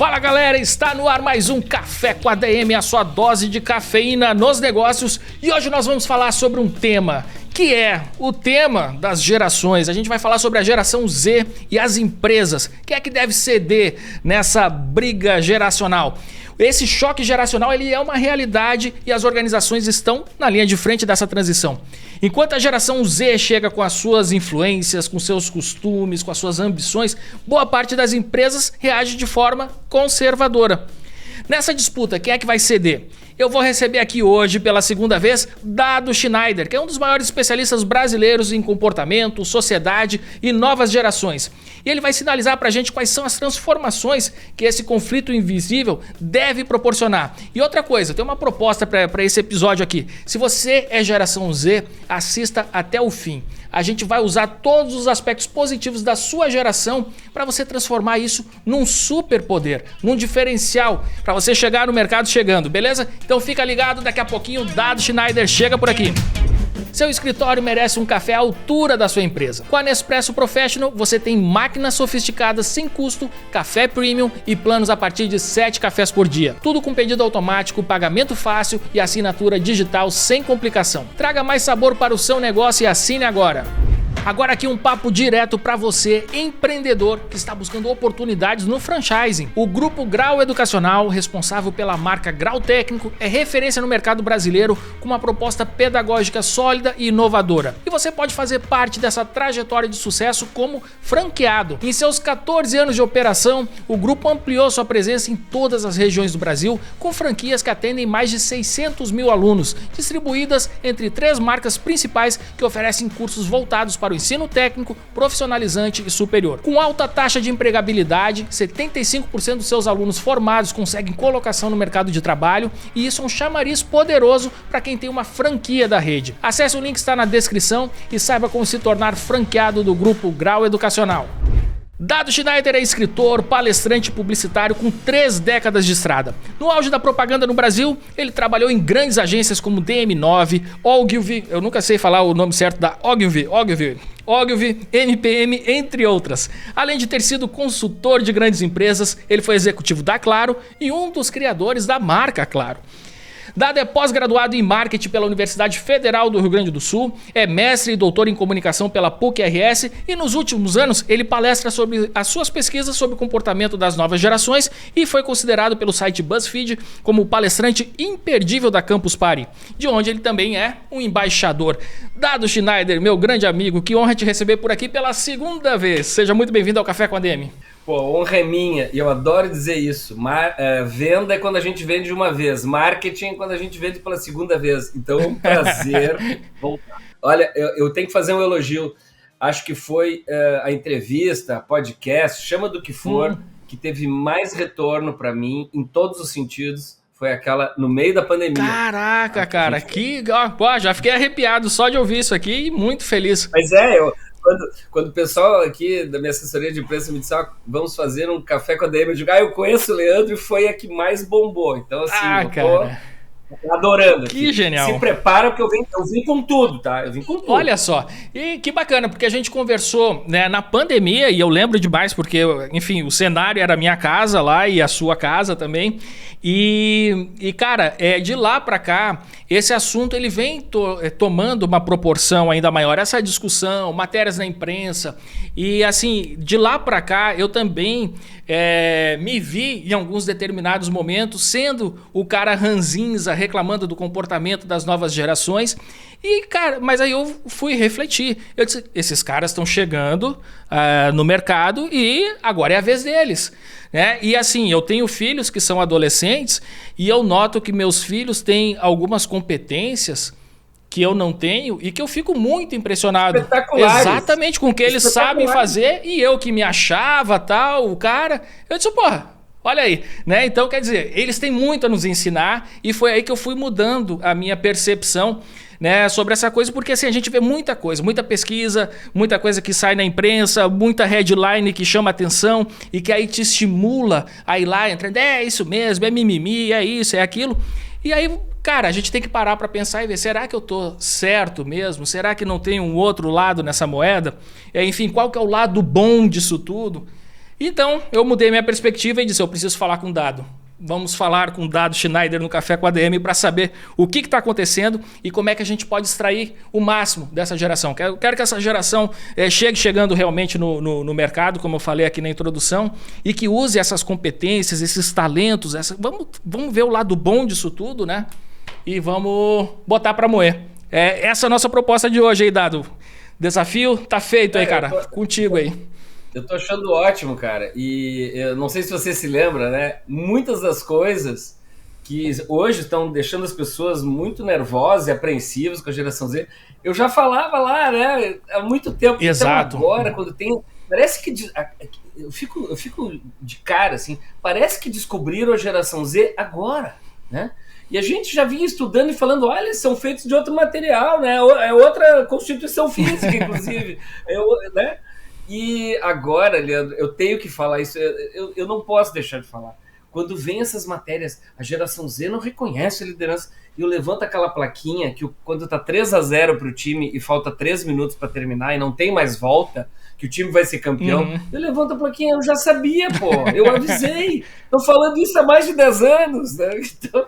Fala galera, está no ar mais um Café com a DM, a sua dose de cafeína nos negócios. E hoje nós vamos falar sobre um tema, que é o tema das gerações. A gente vai falar sobre a geração Z e as empresas. Quem é que deve ceder nessa briga geracional? Esse choque geracional ele é uma realidade e as organizações estão na linha de frente dessa transição. Enquanto a geração Z chega com as suas influências, com seus costumes, com as suas ambições, boa parte das empresas reage de forma conservadora. Nessa disputa, quem é que vai ceder? Eu vou receber aqui hoje, pela segunda vez, Dado Schneider, que é um dos maiores especialistas brasileiros em comportamento, sociedade e novas gerações. E ele vai sinalizar pra gente quais são as transformações que esse conflito invisível deve proporcionar. E outra coisa, tem uma proposta para esse episódio aqui. Se você é geração Z, assista até o fim. A gente vai usar todos os aspectos positivos da sua geração para você transformar isso num superpoder, num diferencial, para você chegar no mercado chegando, beleza? Então fica ligado, daqui a pouquinho o Dado Schneider chega por aqui. Seu escritório merece um café à altura da sua empresa. Com a Nespresso Professional, você tem máquinas sofisticadas sem custo, café premium e planos a partir de 7 cafés por dia. Tudo com pedido automático, pagamento fácil e assinatura digital sem complicação. Traga mais sabor para o seu negócio e assine agora. Agora aqui um papo direto para você, empreendedor que está buscando oportunidades no franchising. O Grupo Grau Educacional, responsável pela marca Grau Técnico, é referência no mercado brasileiro com uma proposta pedagógica sólida e inovadora. E você pode fazer parte dessa trajetória de sucesso como franqueado. Em seus 14 anos de operação, o grupo ampliou sua presença em todas as regiões do Brasil, com franquias que atendem mais de 600 mil alunos, distribuídas entre 3 marcas principais que oferecem cursos voltados para o ensino técnico, profissionalizante e superior. Com alta taxa de empregabilidade, 75% dos seus alunos formados conseguem colocação no mercado de trabalho e isso é um chamariz poderoso para quem tem uma franquia da rede. Acesse o link que está na descrição e saiba como se tornar franqueado do Grupo Grau Educacional. Dado Schneider é escritor, palestrante e publicitário com 3 décadas de estrada. No auge da propaganda no Brasil, ele trabalhou em grandes agências como DM9, Ogilvy, eu nunca sei falar o nome certo da Ogilvy, NPM, entre outras. Além de ter sido consultor de grandes empresas, ele foi executivo da Claro e um dos criadores da marca Claro. Dado é pós-graduado em marketing pela Universidade Federal do Rio Grande do Sul, é mestre e doutor em comunicação pela PUC-RS e nos últimos anos ele palestra sobre as suas pesquisas sobre o comportamento das novas gerações e foi considerado pelo site BuzzFeed como o palestrante imperdível da Campus Party, de onde ele também é um embaixador. Dado Schneider, meu grande amigo, que honra te receber por aqui pela segunda vez. Seja muito bem-vindo ao Café com a DM. Pô, honra é minha, e eu adoro dizer isso. Venda é quando a gente vende uma vez, marketing é quando a gente vende pela segunda vez. Então é um prazer voltar. Olha, eu tenho que fazer um elogio. Acho que foi a entrevista, podcast, chama do que for, que teve mais retorno para mim, em todos os sentidos. Foi aquela no meio da pandemia. Caraca, cara, Pô, já fiquei arrepiado só de ouvir isso aqui e muito feliz. Mas quando o pessoal aqui da minha assessoria de imprensa me disse, vamos fazer um café com a DM, eu digo, eu conheço o Leandro e foi a que mais bombou. Então, assim, tô adorando. Que genial. Se prepara, porque eu vim com tudo, tá? Eu vim com tudo. Olha só, e que bacana, porque a gente conversou, né, na pandemia, e eu lembro demais, porque, enfim, o cenário era a minha casa lá e a sua casa também. E cara, de lá para cá, esse assunto ele vem tomando uma proporção ainda maior. Essa discussão, matérias na imprensa. E assim, de lá para cá, eu também me vi em alguns determinados momentos sendo o cara ranzinza, reclamando do comportamento das novas gerações. E, cara, mas aí eu fui refletir. Eu disse, esses caras estão chegando no mercado e agora é a vez deles. Né? E assim, eu tenho filhos que são adolescentes e eu noto que meus filhos têm algumas competências que eu não tenho e que eu fico muito impressionado. Exatamente com o que eles sabem fazer e eu que me achava tal, o cara, eu disse, porra, olha aí, né? Então, quer dizer, eles têm muito a nos ensinar e foi aí que eu fui mudando a minha percepção, né, sobre essa coisa, porque assim, a gente vê muita coisa, muita pesquisa, muita coisa que sai na imprensa, muita headline que chama atenção e que aí te estimula a ir lá entrando, é isso mesmo, é mimimi, é isso, é aquilo. E aí, cara, a gente tem que parar para pensar e ver, será que eu tô certo mesmo? Será que não tem um outro lado nessa moeda? Enfim, qual que é o lado bom disso tudo? Então, eu mudei minha perspectiva e disse, eu preciso falar com o Dado. Vamos falar com o Dado Schneider no Café com a ADM para saber o que está acontecendo e como é que a gente pode extrair o máximo dessa geração. Quero que essa geração chegue chegando realmente no mercado, como eu falei aqui na introdução, e que use essas competências, esses talentos. Vamos ver o lado bom disso tudo, né? E vamos botar para moer. Essa é a nossa proposta de hoje aí, Dado. Desafio tá feito aí, cara. Contigo aí. Eu tô achando ótimo, cara. E eu não sei se você se lembra, né? Muitas das coisas que hoje estão deixando as pessoas muito nervosas e apreensivas com a geração Z, eu já falava lá, né? Há muito tempo. Exato. Então agora, quando tem... Parece que... Eu fico de cara, assim. Parece que descobriram a geração Z agora, né? E a gente já vinha estudando e falando, olha, são feitos de outro material, né? É outra constituição física, inclusive. Né? E agora, Leandro, eu tenho que falar isso, eu não posso deixar de falar. Quando vem essas matérias, a geração Z não reconhece a liderança. E eu levanto aquela plaquinha que quando tá 3-0 pro time e falta 3 minutos para terminar e não tem mais volta, que o time vai ser campeão, eu levanto a plaquinha, eu já sabia, pô, eu avisei. Tô falando isso há mais de 10 anos, né? Então,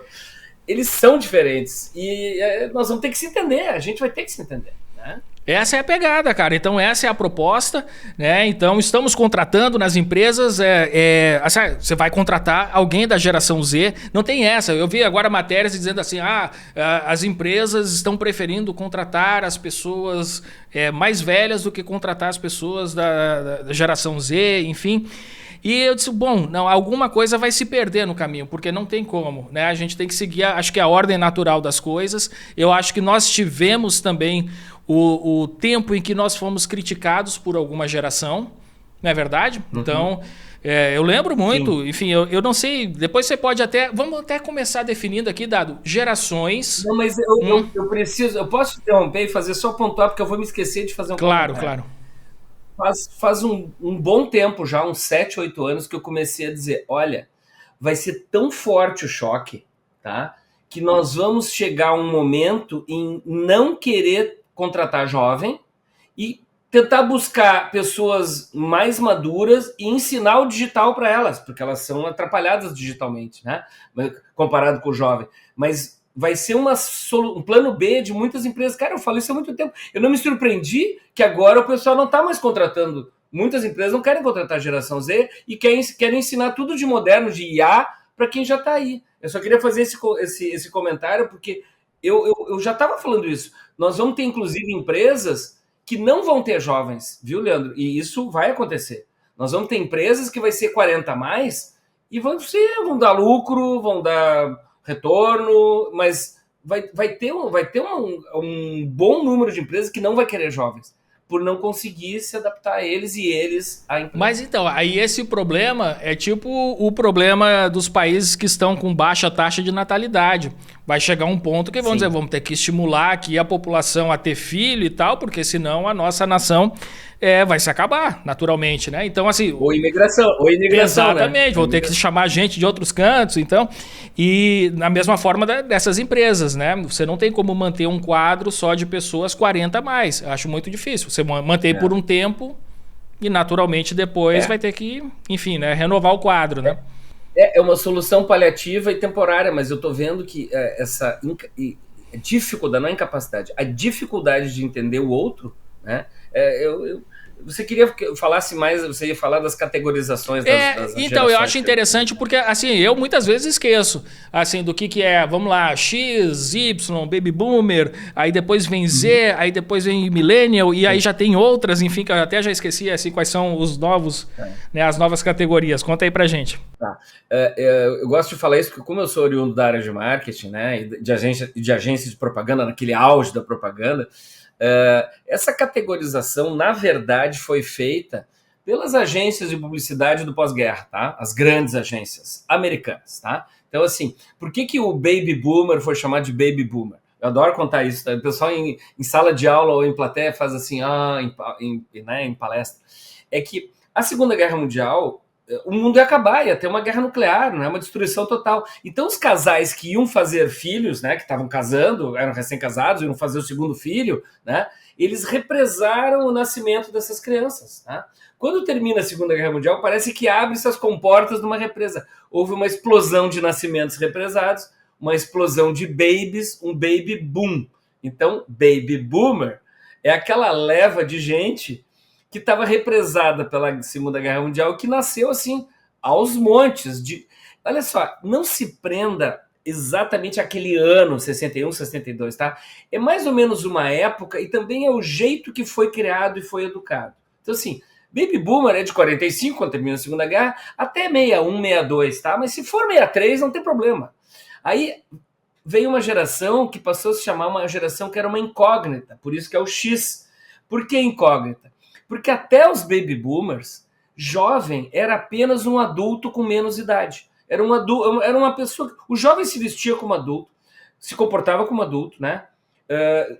eles são diferentes. E nós vamos ter que se entender, a gente vai ter que se entender, né? Essa é a pegada, cara. Então, essa é a proposta, né? Então, estamos contratando nas empresas. Você vai contratar alguém da geração Z. Não tem essa. Eu vi agora matérias dizendo assim: as empresas estão preferindo contratar as pessoas mais velhas do que contratar as pessoas da geração Z, enfim. E eu disse, bom, não, alguma coisa vai se perder no caminho, porque não tem como, né? A gente tem que seguir, acho que a ordem natural das coisas. Eu acho que nós tivemos também o tempo em que nós fomos criticados por alguma geração, não é verdade? Uhum. Então, eu lembro muito, sim. Enfim, eu não sei, depois você pode vamos até começar definindo aqui, Dado, gerações. Não, mas eu posso te interromper e fazer só pontuar, porque eu vou me esquecer de fazer um comentário. Claro. Faz um bom tempo já, uns 7, 8 anos, que eu comecei a dizer, olha, vai ser tão forte o choque, tá? Que nós vamos chegar a um momento em não querer contratar jovem e tentar buscar pessoas mais maduras e ensinar o digital para elas, porque elas são atrapalhadas digitalmente, né? Comparado com o jovem. Mas vai ser um plano B de muitas empresas. Cara, eu falo isso há muito tempo. Eu não me surpreendi que agora o pessoal não está mais contratando. Muitas empresas não querem contratar a geração Z e querem ensinar tudo de moderno, de IA, para quem já está aí. Eu só queria fazer esse comentário, porque eu já estava falando isso. Nós vamos ter, inclusive, empresas que não vão ter jovens, viu, Leandro? E isso vai acontecer. Nós vamos ter empresas que vai ser 40 a mais e vão dar lucro, vão dar retorno, mas vai ter um bom número de empresas que não vai querer jovens, por não conseguir se adaptar a eles e eles a empresa. Mas então, aí esse problema é tipo o problema dos países que estão com baixa taxa de natalidade. Vai chegar um ponto que vamos ter que estimular aqui a população a ter filho e tal, porque senão a nossa nação vai se acabar, naturalmente, né? Então, assim... Ou imigração, exatamente, né? Vou ter que chamar gente de outros cantos, então... E na mesma forma dessas empresas, né? Você não tem como manter um quadro só de pessoas 40 a mais. Acho muito difícil. Você mantém por um tempo e, naturalmente, depois vai ter que, enfim, né? Renovar o quadro, né? É uma solução paliativa e temporária, mas eu estou vendo que essa dificuldade, não é incapacidade, a dificuldade de entender o outro, né? Você queria que eu falasse mais, você ia falar das categorizações das então, eu acho interessante porque, assim, eu muitas vezes esqueço, assim, do que é, vamos lá, X, Y, Baby Boomer, aí depois vem Z, aí depois vem Millennial, e aí já tem outras, enfim, que eu até já esqueci, assim, quais são os novos, né, as novas categorias. Conta aí pra gente. Tá. Eu gosto de falar isso porque, como eu sou oriundo da área de marketing, né, e de agência de propaganda, naquele auge da propaganda, essa categorização, na verdade, foi feita pelas agências de publicidade do pós-guerra, tá? As grandes agências americanas, tá? Então, assim, por que o Baby Boomer foi chamado de Baby Boomer? Eu adoro contar isso, tá? O pessoal em sala de aula ou em plateia faz assim, em palestra. É que a Segunda Guerra Mundial o mundo ia acabar, ia ter uma guerra nuclear, né? Uma destruição total. Então, os casais que iam fazer filhos, né? Que estavam casando, eram recém-casados, iam fazer o segundo filho, né? Eles represaram o nascimento dessas crianças, tá? Quando termina a Segunda Guerra Mundial, parece que abre-se as comportas de uma represa. Houve uma explosão de nascimentos represados, uma explosão de babies, um baby boom. Então, baby boomer é aquela leva de gente que estava represada pela Segunda Guerra Mundial, que nasceu assim, aos montes. Olha só, não se prenda exatamente aquele ano, 61, 62, tá? É mais ou menos uma época e também é o jeito que foi criado e foi educado. Então, assim, Baby Boomer é de 45, quando termina a Segunda Guerra, até 61, 62, tá? Mas se for 63, não tem problema. Aí veio uma geração que passou a se chamar uma geração que era uma incógnita, por isso que é o X. Por que incógnita? Porque até os baby boomers, jovem era apenas um adulto com menos idade. Era uma pessoa. O jovem se vestia como adulto, se comportava como adulto, né?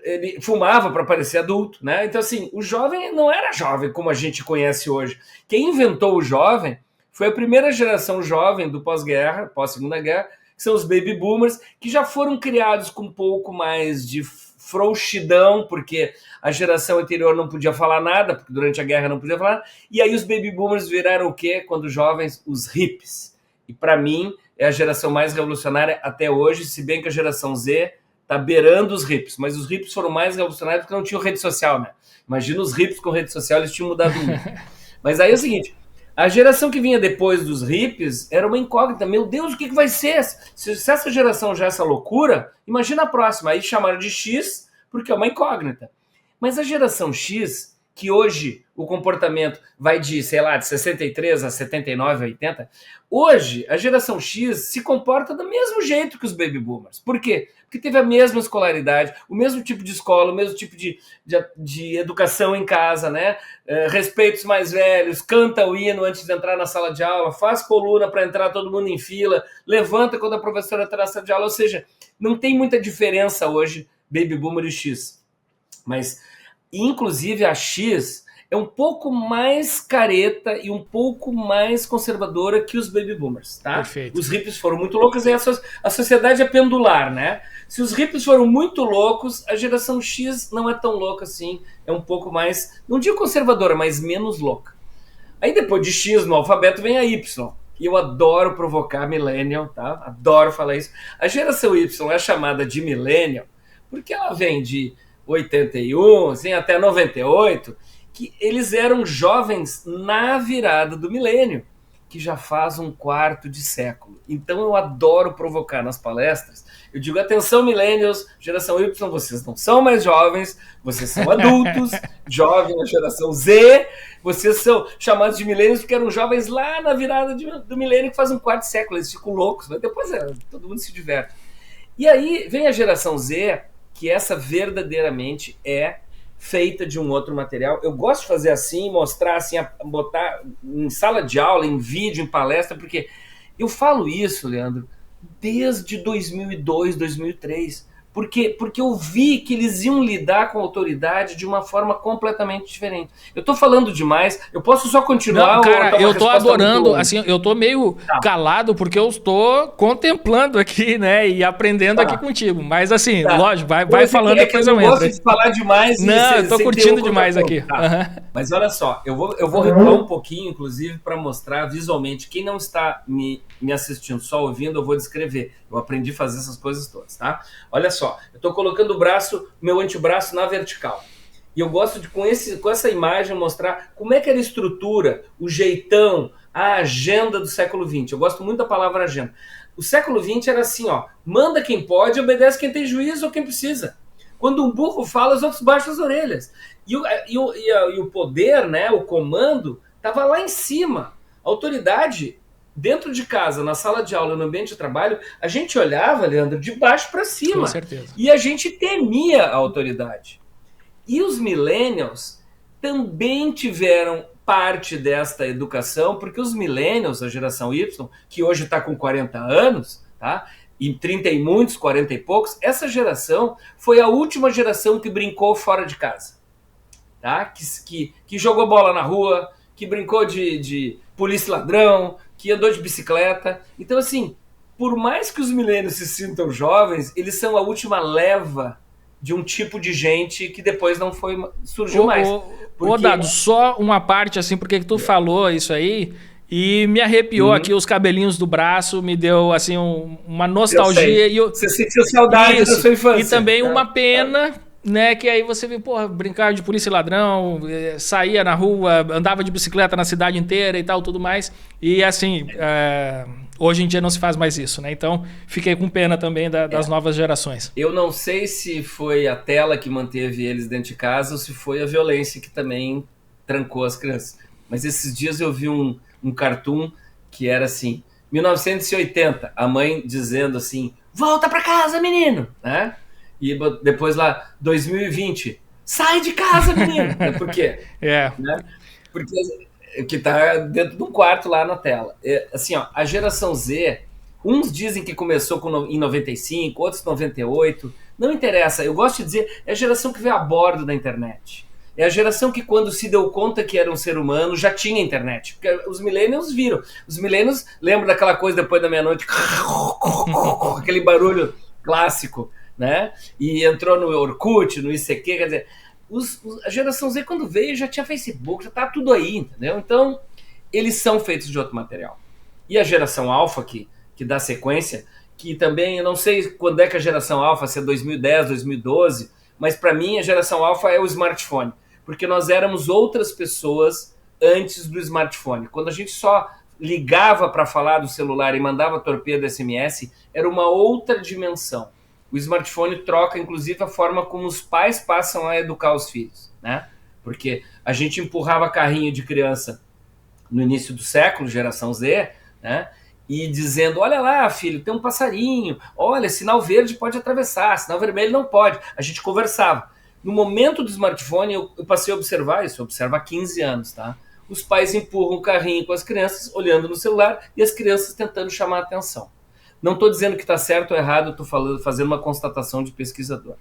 Ele fumava para parecer adulto, né? Então, assim, o jovem não era jovem como a gente conhece hoje. Quem inventou o jovem foi a primeira geração jovem do pós-guerra, pós-segunda guerra, que são os baby boomers, que já foram criados com um pouco mais de frouxidão, porque a geração anterior não podia falar nada, porque durante a guerra não podia falar nada, e aí os baby boomers viraram o quê? Quando jovens, os hippies. E para mim, é a geração mais revolucionária até hoje, se bem que a geração Z está beirando os hippies, mas os hippies foram mais revolucionários porque não tinham rede social, né? Imagina os hippies com rede social, eles tinham mudado muito. Mas aí é o seguinte, a geração que vinha depois dos hippies era uma incógnita. Meu Deus, o que vai ser? Se essa geração já é essa loucura, imagina a próxima. Aí chamaram de X porque é uma incógnita. Mas a geração X, que hoje o comportamento vai de, sei lá, de 63 a 79, 80, hoje a geração X se comporta do mesmo jeito que os baby boomers. Por quê? Porque teve a mesma escolaridade, o mesmo tipo de escola, o mesmo tipo de educação em casa, né? Respeita os mais velhos, canta o hino antes de entrar na sala de aula, faz coluna para entrar todo mundo em fila, levanta quando a professora está na sala de aula. Ou seja, não tem muita diferença hoje baby boomer e X. Mas, inclusive, a X é um pouco mais careta e um pouco mais conservadora que os baby boomers, tá? Perfeito. Os hippies foram muito loucos e a sociedade é pendular, né? Se os hippies foram muito loucos, a geração X não é tão louca assim, é um pouco mais, não digo conservadora, mas menos louca. Aí depois de X no alfabeto vem a Y. E eu adoro provocar millennial, tá? Adoro falar isso. A geração Y é chamada de millennial porque ela vem de 81, assim, até 98, que eles eram jovens na virada do milênio, que já faz um quarto de século. Então eu adoro provocar nas palestras. Eu digo, atenção millennials, geração Y, vocês não são mais jovens, vocês são adultos, jovem a geração Z, vocês são chamados de millennials porque eram jovens lá na virada do milênio, que faz um quarto de século, eles ficam loucos, mas depois todo mundo se diverte. E aí vem a geração Z, que essa verdadeiramente é feita de um outro material. Eu gosto de fazer assim, mostrar assim, botar em sala de aula, em vídeo, em palestra, porque eu falo isso, Leandro, desde 2002, 2003, porque eu vi que eles iam lidar com a autoridade de uma forma completamente diferente. Eu tô falando demais, eu posso só continuar? Não, cara, eu tô adorando, muito... assim, eu tô meio calado porque eu estou contemplando aqui, né, e aprendendo aqui contigo, mas assim, lógico, vai falando, depois eu entro. Eu gosto de falar demais. Não, eu tô curtindo demais aqui. Tá. Mas olha só, eu vou recuar um pouquinho, inclusive, para mostrar visualmente. Quem não está me assistindo, só ouvindo, eu vou descrever. Eu aprendi a fazer essas coisas todas, tá? Olha só, eu tô colocando o braço, meu antebraço na vertical. E eu gosto de, com essa imagem, mostrar como é que era a estrutura, o jeitão, a agenda do século XX. Eu gosto muito da palavra agenda. O século XX era assim, ó, manda quem pode, obedece quem tem juízo ou quem precisa. Quando um burro fala, os outros baixam as orelhas. E o poder, né, o comando, estava lá em cima. A autoridade, dentro de casa, na sala de aula, no ambiente de trabalho, a gente olhava, Leandro, de baixo para cima. Com certeza. E a gente temia a autoridade. E os millennials também tiveram parte desta educação, porque os millennials, a geração Y, que hoje está com 40 anos, tá? E 30 e muitos, 40 e poucos, essa geração foi a última geração que brincou fora de casa, tá? Que jogou bola na rua, que brincou de polícia e ladrão, que andou de bicicleta. Então, assim, por mais que os milênios se sintam jovens, eles são a última leva de um tipo de gente que depois não surgiu mais. Dado, só uma parte assim, porque tu falou isso aí e me arrepiou aqui os cabelinhos do braço, me deu assim uma nostalgia. Você sentiu saudade da sua infância. E também uma pena, né, que aí você viu, brincar de polícia e ladrão, saía na rua, andava de bicicleta na cidade inteira e tal, tudo mais. E assim, hoje em dia não se faz mais isso, né? Então, fiquei com pena também das novas gerações. Eu não sei se foi a tela que manteve eles dentro de casa ou se foi a violência que também trancou as crianças. Mas esses dias eu vi um cartoon que era assim, 1980, a mãe dizendo assim, volta pra casa, menino, né? E depois lá, 2020, sai de casa, menino. Por quê? Né? Porque que tá dentro de um quarto lá na tela. Assim, ó, a geração Z, uns dizem que começou em 95, outros 98, não interessa, eu gosto de dizer, é a geração que veio a bordo da internet. É a geração que quando se deu conta que era um ser humano, já tinha internet. Porque os millennials viram. Os millennials lembram daquela coisa depois da meia-noite, aquele barulho clássico, né? E entrou no Orkut, no ICQ, quer dizer, a geração Z quando veio já tinha Facebook, já tá tudo aí, entendeu? Então, eles são feitos de outro material. E a geração Alpha, que dá sequência, que também, eu não sei quando é que a geração Alpha, se é 2010, 2012, mas para mim a geração Alpha é o smartphone, porque nós éramos outras pessoas antes do smartphone. Quando a gente só ligava para falar do celular e mandava torpedo SMS, era uma outra dimensão. O smartphone troca, inclusive, a forma como os pais passam a educar os filhos, né? Porque a gente empurrava carrinho de criança no início do século, geração Z, né? E dizendo, olha lá, filho, tem um passarinho, olha, sinal verde pode atravessar, sinal vermelho não pode. A gente conversava. No momento do smartphone, eu passei a observar isso, eu observo há 15 anos, tá? Os pais empurram o carrinho com as crianças, olhando no celular, e as crianças tentando chamar a atenção. Não estou dizendo que está certo ou errado, estou fazendo uma constatação de pesquisador.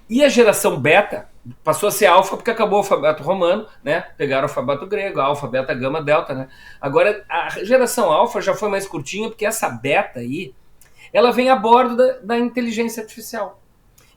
E a geração beta passou a ser alfa porque acabou o alfabeto romano, né? Pegaram o alfabeto grego, alfa, beta, gama, delta, né? Agora, a geração alfa já foi mais curtinha porque essa beta aí, ela vem a bordo da inteligência artificial.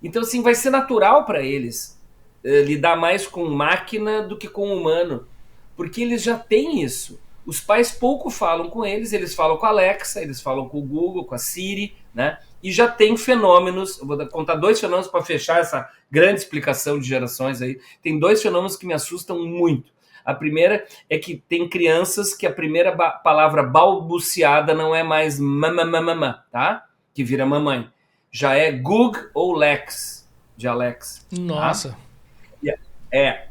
Então, assim, vai ser natural para eles lidar mais com máquina do que com humano, porque eles já têm isso. Os pais pouco falam com eles falam com a Alexa, eles falam com o Google, com a Siri, né? E já tem fenômenos, eu vou contar 2 fenômenos para fechar essa grande explicação de gerações aí. Tem 2 fenômenos que me assustam muito. A primeira é que tem crianças que a primeira palavra balbuciada não é mais mamamamamã, tá? Que vira mamãe. Já é Google ou Lex, de Alex. Nossa. Tá?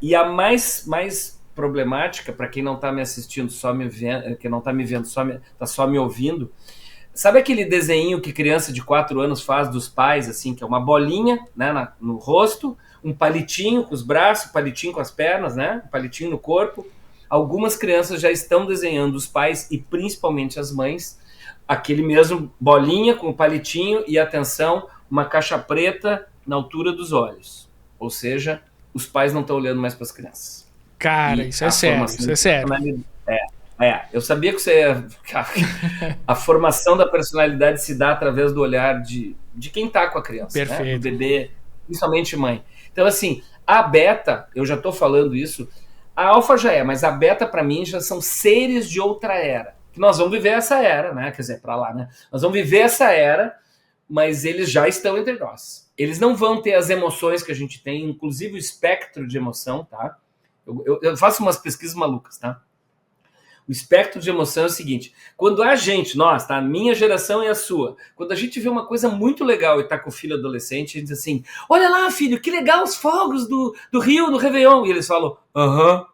E a mais problemática, para quem não está me assistindo, só me vendo, quem não está me vendo, está só me ouvindo. Sabe aquele desenho que criança de 4 anos faz dos pais, assim, que é uma bolinha, né, no rosto, um palitinho com os braços, um palitinho com as pernas, né, um palitinho no corpo. Algumas crianças já estão desenhando os pais e principalmente as mães, aquele mesmo bolinha com o palitinho e, atenção, uma caixa preta na altura dos olhos. Ou seja, os pais não estão olhando mais para as crianças. Cara, isso é sério, isso é sério. Eu sabia que você a formação da personalidade se dá através do olhar de quem está com a criança, perfeito, né? Do bebê, principalmente mãe. Então, assim, a beta, eu já estou falando isso, a alfa já é, mas a beta, para mim, já são seres de outra era. Que nós vamos viver essa era, né? Quer dizer, para lá, né? Nós vamos viver essa era, mas eles já estão entre nós. Eles não vão ter as emoções que a gente tem, inclusive o espectro de emoção, tá? Eu faço umas pesquisas malucas, tá? O espectro de emoção é o seguinte, quando a gente, nós, tá? A minha geração e a sua, quando a gente vê uma coisa muito legal e tá com o filho adolescente, a gente diz assim, olha lá, filho, que legal os fogos do Rio, no Réveillon. E eles falam, aham.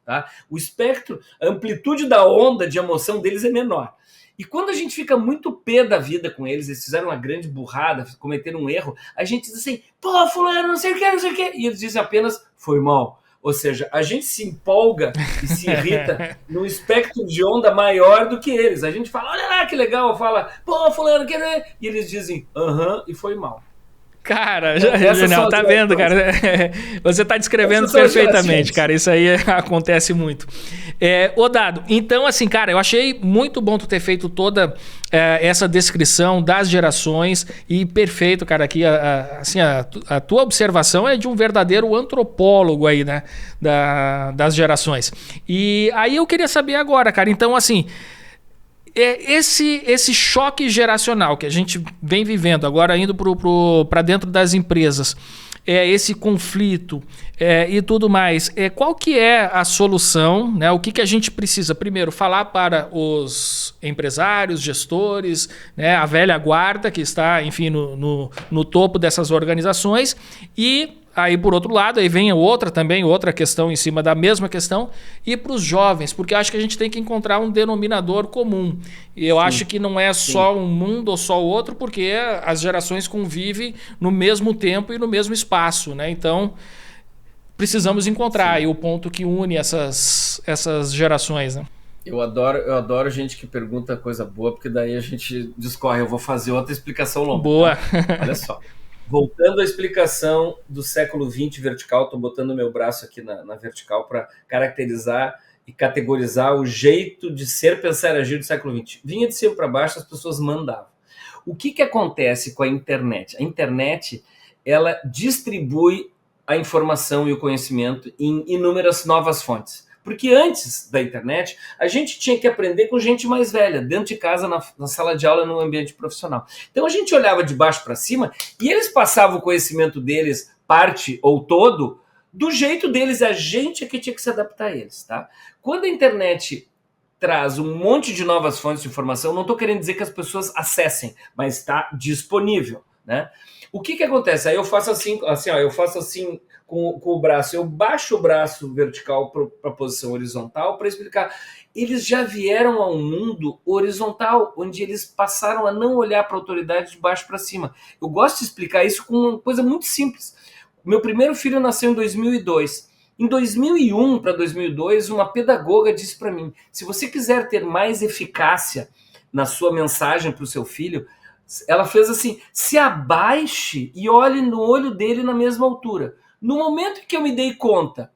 Tá? O espectro, a amplitude da onda de emoção deles é menor. E quando a gente fica muito pé da vida com eles fizeram uma grande burrada, cometeram um erro, a gente diz assim, pô, fulano, não sei o que, não sei o que. E eles dizem apenas, foi mal. Ou seja, a gente se empolga e se irrita num espectro de onda maior do que eles. A gente fala, olha lá que legal, fala, pô, fulano, que... E eles dizem, aham, e foi mal. Cara, Essas Juniel, são as tá vendo, gerações. cara? Você tá descrevendo Essas são as perfeitamente, gerações. cara. Isso aí acontece muito. Ô Dado, então assim, cara, eu achei muito bom tu ter feito toda essa descrição das gerações e perfeito, cara, aqui assim, a tua observação é de um verdadeiro antropólogo aí, né, das gerações. E aí eu queria saber agora, cara, então assim, esse choque geracional que a gente vem vivendo, agora indo para dentro das empresas, esse conflito e tudo mais, qual que é a solução, né? O que a gente precisa? Primeiro, falar para os empresários, gestores, né? A velha guarda que está, enfim, no topo dessas organizações e... Aí, por outro lado, aí vem outra questão em cima da mesma questão, e para os jovens, porque acho que a gente tem que encontrar um denominador comum. E eu acho que não é só um mundo ou só o outro, porque as gerações convivem no mesmo tempo e no mesmo espaço, né? Então, precisamos encontrar aí o ponto que une essas gerações, né? Eu adoro gente que pergunta coisa boa, porque daí a gente discorre. Eu vou fazer outra explicação longa. Boa. Tá? Olha só. Voltando à explicação do século XX vertical, estou botando meu braço aqui na vertical para caracterizar e categorizar o jeito de ser, pensar e agir do século XX. Vinha de cima para baixo, as pessoas mandavam. O que acontece com a internet? A internet, ela distribui a informação e o conhecimento em inúmeras novas fontes. Porque antes da internet, a gente tinha que aprender com gente mais velha, dentro de casa, na sala de aula, no ambiente profissional. Então a gente olhava de baixo para cima e eles passavam o conhecimento deles, parte ou todo, do jeito deles. A gente é que tinha que se adaptar a eles. Tá? Quando a internet traz um monte de novas fontes de informação, não estou querendo dizer que as pessoas acessem, mas está disponível. Né? O que acontece? Aí eu faço assim ó, eu faço assim com o braço, eu baixo o braço vertical para a posição horizontal para explicar. Eles já vieram a um mundo horizontal, onde eles passaram a não olhar para a autoridade de baixo para cima. Eu gosto de explicar isso com uma coisa muito simples. Meu primeiro filho nasceu em 2002. Em 2001 para 2002, uma pedagoga disse para mim, se você quiser ter mais eficácia na sua mensagem para o seu filho, ela fez assim, se abaixe e olhe no olho dele na mesma altura. No momento que eu me dei conta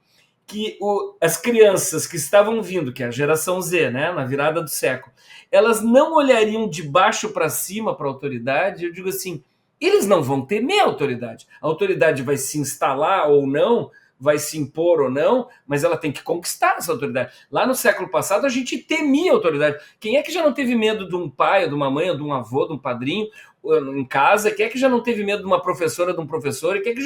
que as crianças que estavam vindo, que é a geração Z, né, na virada do século, elas não olhariam de baixo para cima para a autoridade, eu digo assim, eles não vão temer a autoridade. A autoridade vai se instalar ou não, vai se impor ou não, mas ela tem que conquistar essa autoridade. Lá no século passado, a gente temia a autoridade. Quem é que já não teve medo de um pai, ou de uma mãe, ou de um avô, de um padrinho em casa? Quem é que já não teve medo de uma professora, de um professor? E quem é que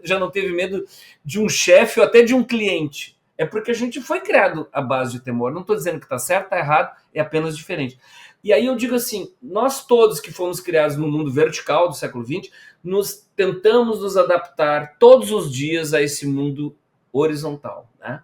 já não teve medo de um chefe ou até de um cliente? É porque a gente foi criado à base de temor. Não estou dizendo que está certo, está errado, é apenas diferente. E aí eu digo assim, nós todos que fomos criados no mundo vertical do século XX, tentamos nos adaptar todos os dias a esse mundo horizontal. Né?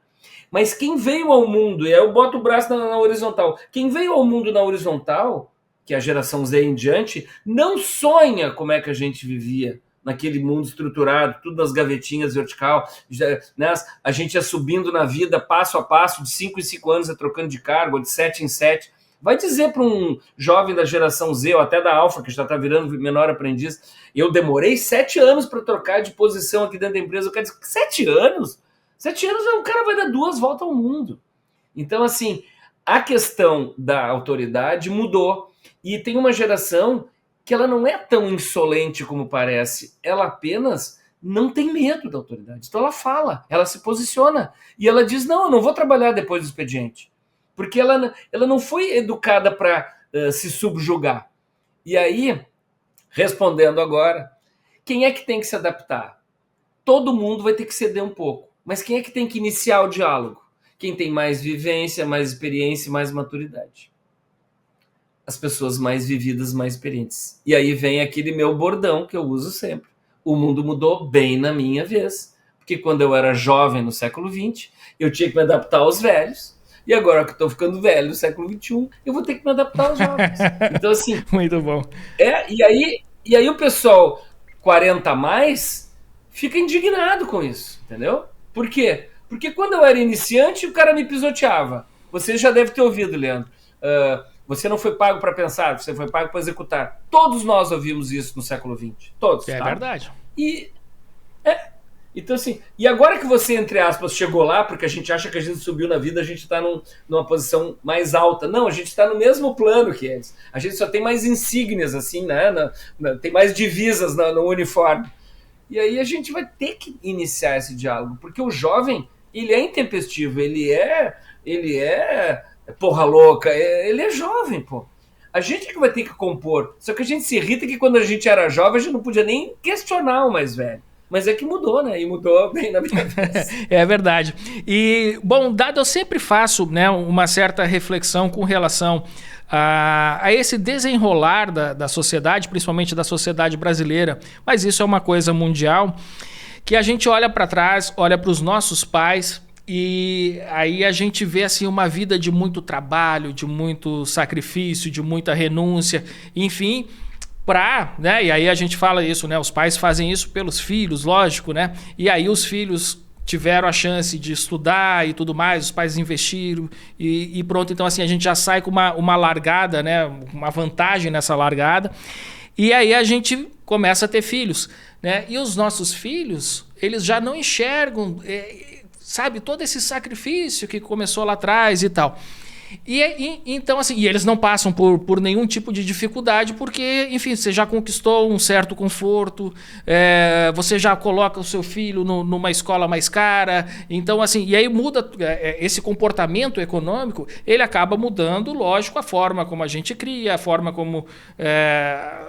Mas quem veio ao mundo, e aí eu boto o braço na horizontal, quem veio ao mundo na horizontal, que é a geração Z em diante, não sonha como é que a gente vivia naquele mundo estruturado, tudo nas gavetinhas vertical, né? A gente ia subindo na vida passo a passo, de 5 em 5 anos, ia trocando de cargo, de 7 em 7. Vai dizer para um jovem da geração Z, ou até da Alfa, que já está virando menor aprendiz, eu demorei 7 anos para trocar de posição aqui dentro da empresa. Eu quero dizer, 7 anos? 7 anos o cara vai dar 2 voltas ao mundo. Então, assim, a questão da autoridade mudou. E tem uma geração que ela não é tão insolente como parece. Ela apenas não tem medo da autoridade. Então ela fala, ela se posiciona. E ela diz, não, eu não vou trabalhar depois do expediente. Porque ela não foi educada para se subjugar. E aí, respondendo agora, quem é que tem que se adaptar? Todo mundo vai ter que ceder um pouco. Mas quem é que tem que iniciar o diálogo? Quem tem mais vivência, mais experiência e mais maturidade. As pessoas mais vividas, mais experientes. E aí vem aquele meu bordão que eu uso sempre. O mundo mudou bem na minha vez. Porque quando eu era jovem no século XX, eu tinha que me adaptar aos velhos. E agora que eu estou ficando velho no século XXI, eu vou ter que me adaptar aos jovens. Então, assim... Muito bom. E aí o pessoal 40 a mais fica indignado com isso, entendeu? Por quê? Porque quando eu era iniciante, o cara me pisoteava. Você já deve ter ouvido, Leandro. Você não foi pago para pensar, você foi pago para executar. Todos nós ouvimos isso no século XX. Todos, É tá? verdade. E então, assim, e agora que você, entre aspas, chegou lá, porque a gente acha que a gente subiu na vida, a gente está numa posição mais alta. Não, a gente está no mesmo plano que eles. A gente só tem mais insígnias, assim, né? Tem mais divisas no uniforme. E aí a gente vai ter que iniciar esse diálogo, porque o jovem, ele é intempestivo, ele é porra louca, ele é jovem, pô. A gente é que vai ter que compor. Só que a gente se irrita que quando a gente era jovem, a gente não podia nem questionar o mais velho. Mas é que mudou, né? E mudou bem na minha vez. É verdade. E, bom, dado eu sempre faço, né, uma certa reflexão com relação a esse desenrolar da sociedade, principalmente da sociedade brasileira, mas isso é uma coisa mundial, que a gente olha para trás, olha para os nossos pais e aí a gente vê assim uma vida de muito trabalho, de muito sacrifício, de muita renúncia, enfim, né? E aí a gente fala isso, né? Os pais fazem isso pelos filhos, lógico, né? E aí os filhos tiveram a chance de estudar e tudo mais, os pais investiram e pronto. Então, assim, a gente já sai com uma largada, né? Uma vantagem nessa largada. E aí a gente começa a ter filhos, né? E os nossos filhos, eles já não enxergam, sabe, todo esse sacrifício que começou lá atrás e tal. Então, assim, e eles não passam por nenhum tipo de dificuldade, porque, enfim, você já conquistou um certo conforto, você já coloca o seu filho numa escola mais cara, então, assim, e aí muda esse comportamento econômico, ele acaba mudando, lógico, a forma como a gente cria, a forma como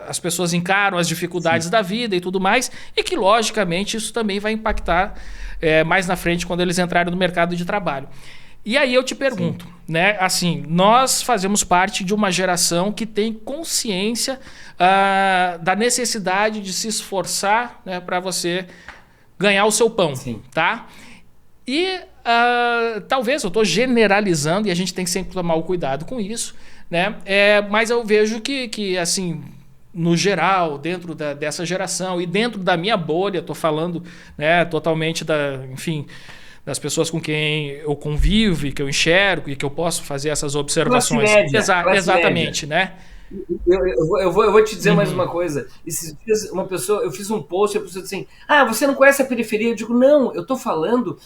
as pessoas encaram as dificuldades Sim. da vida e tudo mais, e que, logicamente, isso também vai impactar mais na frente quando eles entrarem no mercado de trabalho. E aí eu te pergunto, Sim. né? Assim, nós fazemos parte de uma geração que tem consciência da necessidade de se esforçar, né, para você ganhar o seu pão, Sim. tá? E talvez eu estou generalizando e a gente tem que sempre tomar o cuidado com isso, né? Mas eu vejo que assim, no geral, dentro dessa geração e dentro da minha bolha, estou falando, né, totalmente enfim, das pessoas com quem eu convivo e que eu enxergo e que eu posso fazer essas observações. Exatamente, média. Né? Eu vou te dizer mais uma coisa. Esses dias, eu fiz um post e a pessoa disse assim: você não conhece a periferia? Eu digo, não, eu estou falando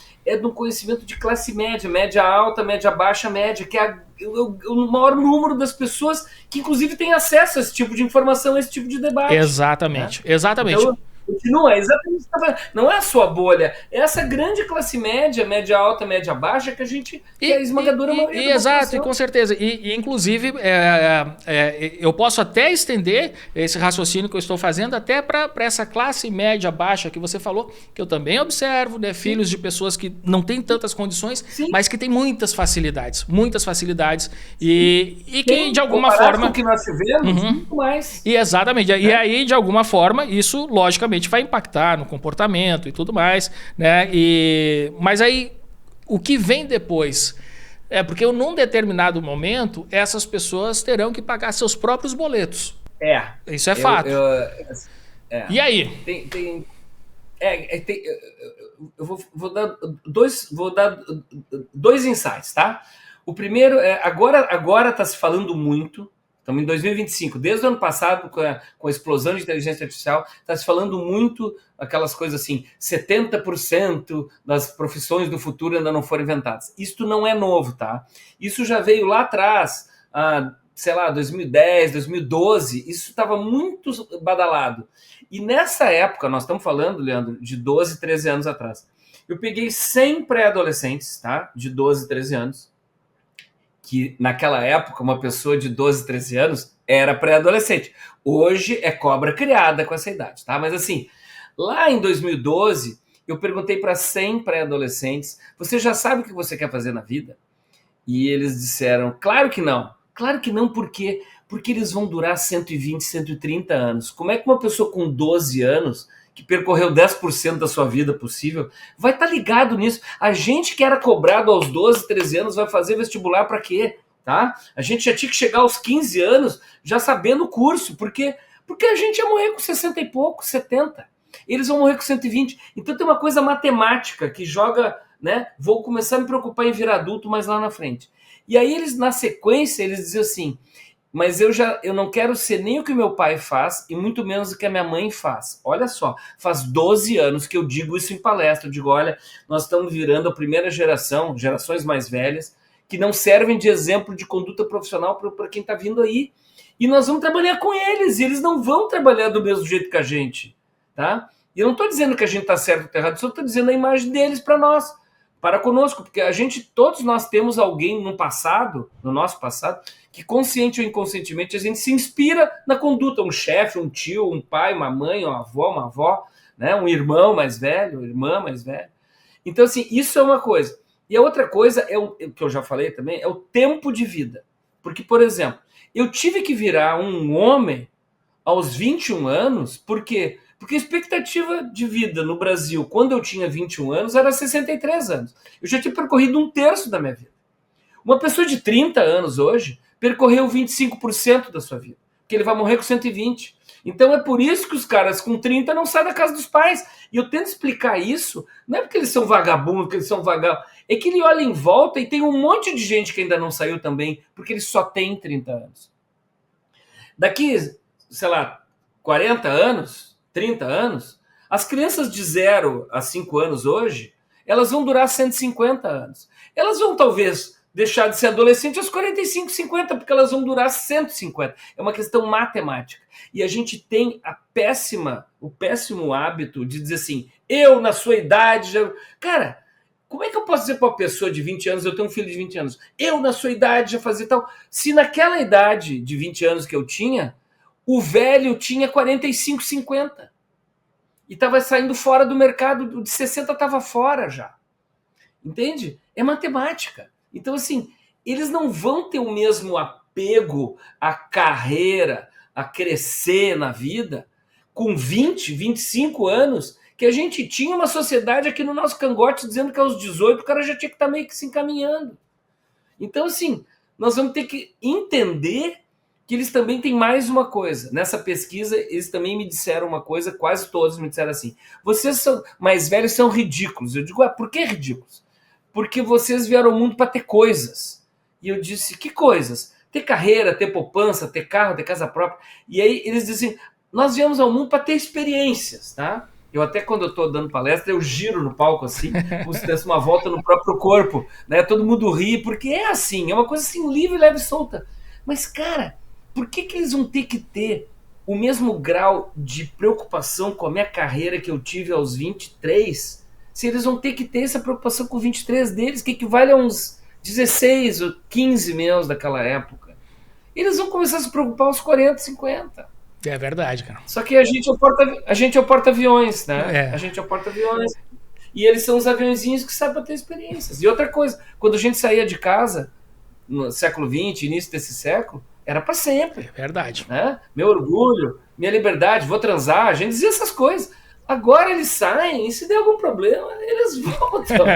do conhecimento de classe média, média alta, média baixa, média, que é o maior número das pessoas que inclusive têm acesso a esse tipo de informação, a esse tipo de debate. Exatamente, né? Exatamente. Então, continua, exatamente. Não é a sua bolha, é essa grande classe média, média alta, média baixa, que a gente que é a esmagadora maioria. Exato, e com certeza. E inclusive, eu posso até estender esse raciocínio que eu estou fazendo até para essa classe média baixa que você falou, que eu também observo, né? Filhos de pessoas que não têm tantas condições, Sim. mas que têm muitas facilidades. E que de alguma forma. Com o que nós tivemos, muito mais. E exatamente. E aí, de alguma forma, isso logicamente vai impactar no comportamento e tudo mais, né? Mas aí o que vem depois porque num determinado momento essas pessoas terão que pagar seus próprios boletos. Isso é fato. E aí? Eu vou dar dois insights, tá? O primeiro agora está se falando muito. Estamos em 2025, desde o ano passado, com a explosão de inteligência artificial, está se falando muito aquelas coisas assim, 70% das profissões do futuro ainda não foram inventadas. Isto não é novo, tá? Isso já veio lá atrás, sei lá, 2010, 2012, isso estava muito badalado. E nessa época, nós estamos falando, Leandro, de 12, 13 anos atrás. Eu peguei 100 pré-adolescentes, tá? De 12, 13 anos, que naquela época uma pessoa de 12, 13 anos era pré-adolescente. Hoje é cobra criada com essa idade, tá? Mas assim, lá em 2012, eu perguntei para 100 pré-adolescentes, você já sabe o que você quer fazer na vida? E eles disseram, claro que não. Claro que não, por quê? Porque eles vão durar 120, 130 anos. Como é que uma pessoa com 12 anos, que percorreu 10% da sua vida possível, vai estar ligado nisso? A gente que era cobrado aos 12, 13 anos vai fazer vestibular para quê? Tá? A gente já tinha que chegar aos 15 anos já sabendo o curso. Por quê? Porque a gente ia morrer com 60 e pouco, 70. Eles vão morrer com 120. Então tem uma coisa matemática que joga, né? Vou começar a me preocupar em virar adulto mais lá na frente. E aí eles, na sequência, eles diziam assim, mas eu não quero ser nem o que meu pai faz e muito menos o que a minha mãe faz. Olha só, faz 12 anos que eu digo isso em palestra. Eu digo, olha, nós estamos virando a primeira geração, gerações mais velhas, que não servem de exemplo de conduta profissional para quem está vindo aí. E nós vamos trabalhar com eles, e eles não vão trabalhar do mesmo jeito que a gente. Tá? E eu não estou dizendo que a gente está certo ou está errado, só estou dizendo a imagem deles para nós, para conosco, porque todos nós temos alguém no passado, no nosso passado, que consciente ou inconscientemente a gente se inspira na conduta, um chefe, um tio, um pai, uma mãe, uma avó, né? Um irmão mais velho, irmã mais velha. Então, assim, isso é uma coisa. E a outra coisa, que eu já falei também, é o tempo de vida. Porque, por exemplo, eu tive que virar um homem aos 21 anos, por quê? Porque a expectativa de vida no Brasil, quando eu tinha 21 anos, era 63 anos. Eu já tinha percorrido um terço da minha vida. Uma pessoa de 30 anos hoje percorreu 25% da sua vida, porque ele vai morrer com 120. Então é por isso que os caras com 30 não saem da casa dos pais. E eu tento explicar isso, não é porque eles são vagabundos, porque eles são vagabundos, é que ele olha em volta e tem um monte de gente que ainda não saiu também, porque ele só tem 30 anos. Daqui, sei lá, 40 anos, 30 anos, as crianças de 0 a 5 anos hoje, elas vão durar 150 anos. Elas vão talvez deixar de ser adolescente aos 45, 50, porque elas vão durar 150. É uma questão matemática. E a gente tem o péssimo hábito de dizer assim, eu na sua idade... Cara, como é que eu posso dizer para uma pessoa de 20 anos, eu tenho um filho de 20 anos, eu na sua idade já fazia tal... Se naquela idade de 20 anos que eu tinha, o velho tinha 45, 50. E estava saindo fora do mercado, o de 60 estava fora já. Entende? É matemática. Então, assim, eles não vão ter o mesmo apego à carreira, a crescer na vida, com 20, 25 anos, que a gente tinha uma sociedade aqui no nosso cangote dizendo que aos 18 o cara já tinha que estar meio que se encaminhando. Então, assim, nós vamos ter que entender que eles também têm mais uma coisa. Nessa pesquisa, eles também me disseram uma coisa, quase todos me disseram assim, vocês são mais velhos, são ridículos. Eu digo, por que ridículos? Porque vocês vieram ao mundo para ter coisas. E eu disse, que coisas? Ter carreira, ter poupança, ter carro, ter casa própria. E aí eles dizem, nós viemos ao mundo para ter experiências, tá? Eu até quando eu estou dando palestra, eu giro no palco assim, como se desse uma volta no próprio corpo, né? Todo mundo ri, porque é assim, é uma coisa assim, livre, leve e solta. Mas, cara, por que eles vão ter que ter o mesmo grau de preocupação com a minha carreira que eu tive aos 23, se eles vão ter que ter essa preocupação com 23 deles, que equivale a uns 16 ou 15 meus daquela época? Eles vão começar a se preocupar aos 40, 50. É verdade, cara. Só que a gente é o porta-aviões, né? A gente é o porta-aviões. E eles são os aviãozinhos que sabem ter experiências. E outra coisa, quando a gente saía de casa, no século XX, início desse século, era para sempre. É verdade. Né? Meu orgulho, minha liberdade, vou transar, a gente dizia essas coisas. Agora eles saem e se der algum problema, eles voltam.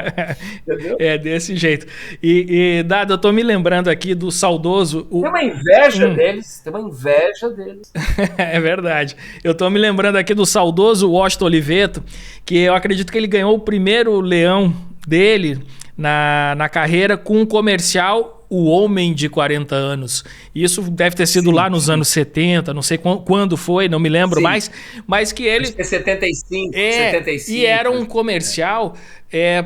Entendeu? É desse jeito. E Dado, eu tô me lembrando aqui do saudoso... Tem uma inveja deles, tem uma inveja deles. É verdade. Eu tô me lembrando aqui do saudoso Washington Oliveto, que eu acredito que ele ganhou o primeiro leão dele na carreira com um comercial... O Homem de 40 anos. Isso deve ter sido lá nos anos 70, não sei quando foi, não me lembro mais, mas que ele... Acho que é 75, 75. E era um comercial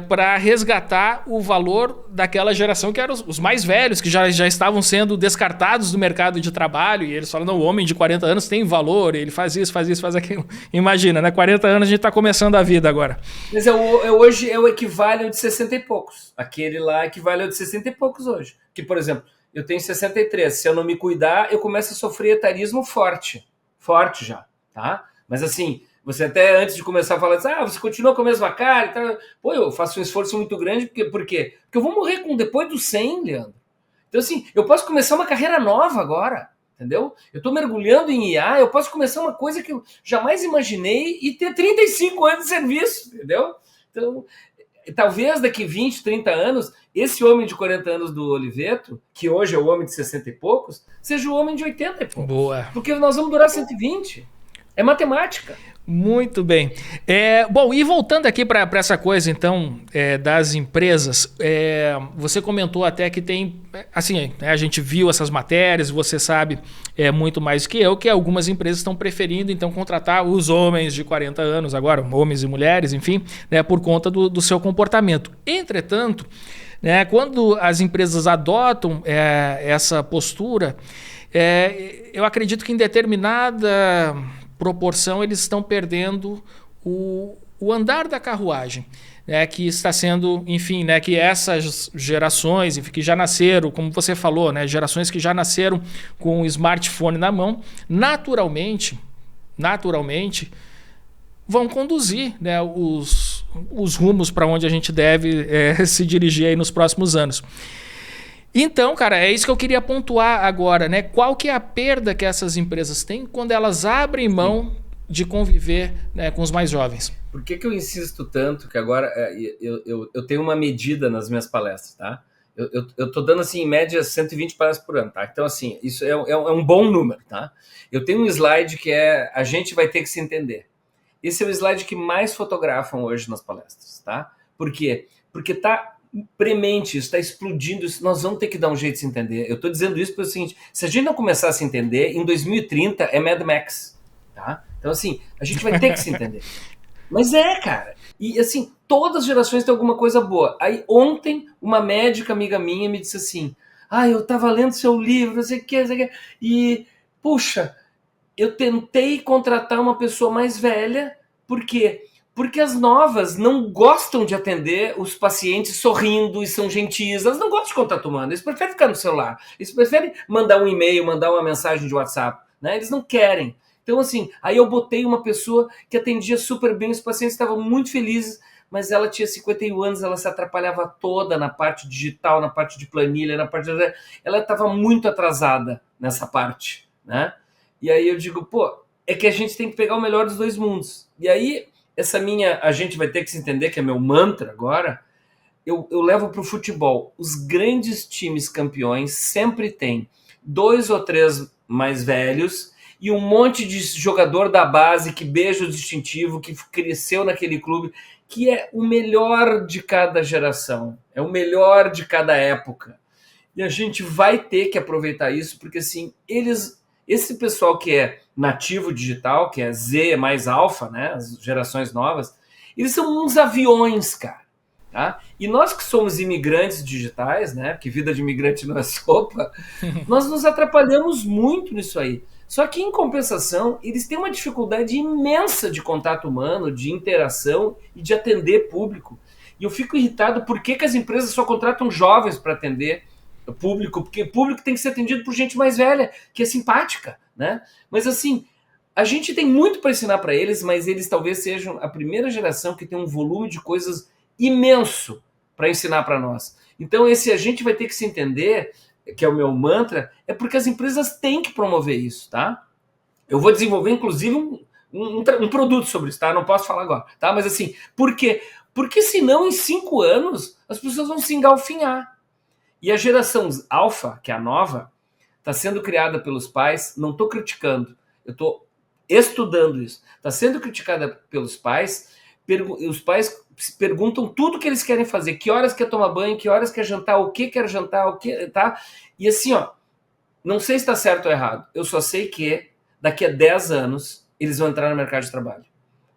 para resgatar o valor daquela geração que eram os mais velhos, que já estavam sendo descartados do mercado de trabalho, e eles falam, não, o homem de 40 anos tem valor, ele faz isso, faz aquilo. Imagina, né? 40 anos a gente está começando a vida agora. Mas hoje é o equivalente ao de 60 e poucos. Aquele lá equivale ao de 60 e poucos hoje. Que, por exemplo, eu tenho 63, se eu não me cuidar, eu começo a sofrer etarismo forte já, tá? Mas assim, você até antes de começar a falar assim, você continua com a mesma cara e tal. Pô, eu faço um esforço muito grande, por quê? Porque eu vou morrer depois dos 100, Leandro. Então assim, eu posso começar uma carreira nova agora, entendeu? Eu tô mergulhando em IA, eu posso começar uma coisa que eu jamais imaginei e ter 35 anos de serviço, entendeu? Então... Talvez daqui 20, 30 anos, esse homem de 40 anos do Oliveto, que hoje é o homem de 60 e poucos, seja o homem de 80 e poucos. Boa. Porque nós vamos durar 120. É matemática. Muito bem. Bom, e voltando aqui para essa coisa, então, das empresas, você comentou até que tem, assim, a gente viu essas matérias, você sabe muito mais que eu, que algumas empresas estão preferindo, então, contratar os homens de 40 anos agora, homens e mulheres, enfim, né, por conta do seu comportamento. Entretanto, né, quando as empresas adotam essa postura, eu acredito que em determinada proporção eles estão perdendo o andar da carruagem, né, que está sendo, enfim, né, que essas gerações, enfim, que já nasceram, como você falou, né, gerações que já nasceram com o smartphone na mão, naturalmente vão conduzir, né, os rumos para onde a gente deve se dirigir aí nos próximos anos. Então, cara, é isso que eu queria pontuar agora, né? Qual que é a perda que essas empresas têm quando elas abrem mão de conviver, né, com os mais jovens? Por que eu insisto tanto que agora eu tenho uma medida nas minhas palestras, tá? Eu tô dando, assim, em média 120 palestras por ano, tá? Então, assim, isso é um bom número, tá? Eu tenho um slide que a gente vai ter que se entender. Esse é o slide que mais fotografam hoje nas palestras, tá? Por quê? Porque tá premente, isso está explodindo, isso, nós vamos ter que dar um jeito de se entender. Eu estou dizendo isso pelo seguinte, se a gente não começar a se entender, em 2030 é Mad Max, tá? Então, assim, a gente vai ter que se entender. Mas cara, e assim, todas as gerações têm alguma coisa boa. Aí ontem, uma médica amiga minha me disse assim, eu estava lendo seu livro, não sei o que, e, puxa, eu tentei contratar uma pessoa mais velha, por quê? Porque as novas não gostam de atender os pacientes sorrindo e são gentis. Elas não gostam de contato humano. Eles preferem ficar no celular. Eles preferem mandar um e-mail, mandar uma mensagem de WhatsApp. Né? Eles não querem. Então, assim, aí eu botei uma pessoa que atendia super bem. Os pacientes estavam muito felizes, mas ela tinha 51 anos, ela se atrapalhava toda na parte digital, na parte de planilha, na parte... Ela estava muito atrasada nessa parte. Né? E aí eu digo, é que a gente tem que pegar o melhor dos dois mundos. E aí... a gente vai ter que se entender, que é meu mantra agora, eu levo para o futebol. Os grandes times campeões sempre têm 2 ou 3 mais velhos e um monte de jogador da base que beija o distintivo, que cresceu naquele clube, que é o melhor de cada geração, é o melhor de cada época. E a gente vai ter que aproveitar isso, porque assim, esse pessoal que é nativo digital, que é Z mais alfa, né, as gerações novas, eles são uns aviões, cara. Tá? E nós que somos imigrantes digitais, né, porque vida de imigrante não é sopa, nós nos atrapalhamos muito nisso aí. Só que, em compensação, eles têm uma dificuldade imensa de contato humano, de interação e de atender público. E eu fico irritado por que as empresas só contratam jovens para atender público, porque público tem que ser atendido por gente mais velha, que é simpática, né? Mas assim, a gente tem muito para ensinar para eles, mas eles talvez sejam a primeira geração que tem um volume de coisas imenso para ensinar para nós. Então a gente vai ter que se entender, que é o meu mantra, é porque as empresas têm que promover isso, tá? Eu vou desenvolver, inclusive, um produto sobre isso, tá? Não posso falar agora, tá? Mas assim, por quê? Porque senão em 5 anos as pessoas vão se engalfinhar. E a geração alfa, que é a nova, está sendo criada pelos pais, não estou criticando, eu estou estudando isso, está sendo criticada pelos pais, os pais perguntam tudo que eles querem fazer, que horas quer tomar banho, que horas quer jantar, o que quer jantar, o que, tá? E assim, não sei se está certo ou errado, eu só sei que daqui a 10 anos eles vão entrar no mercado de trabalho,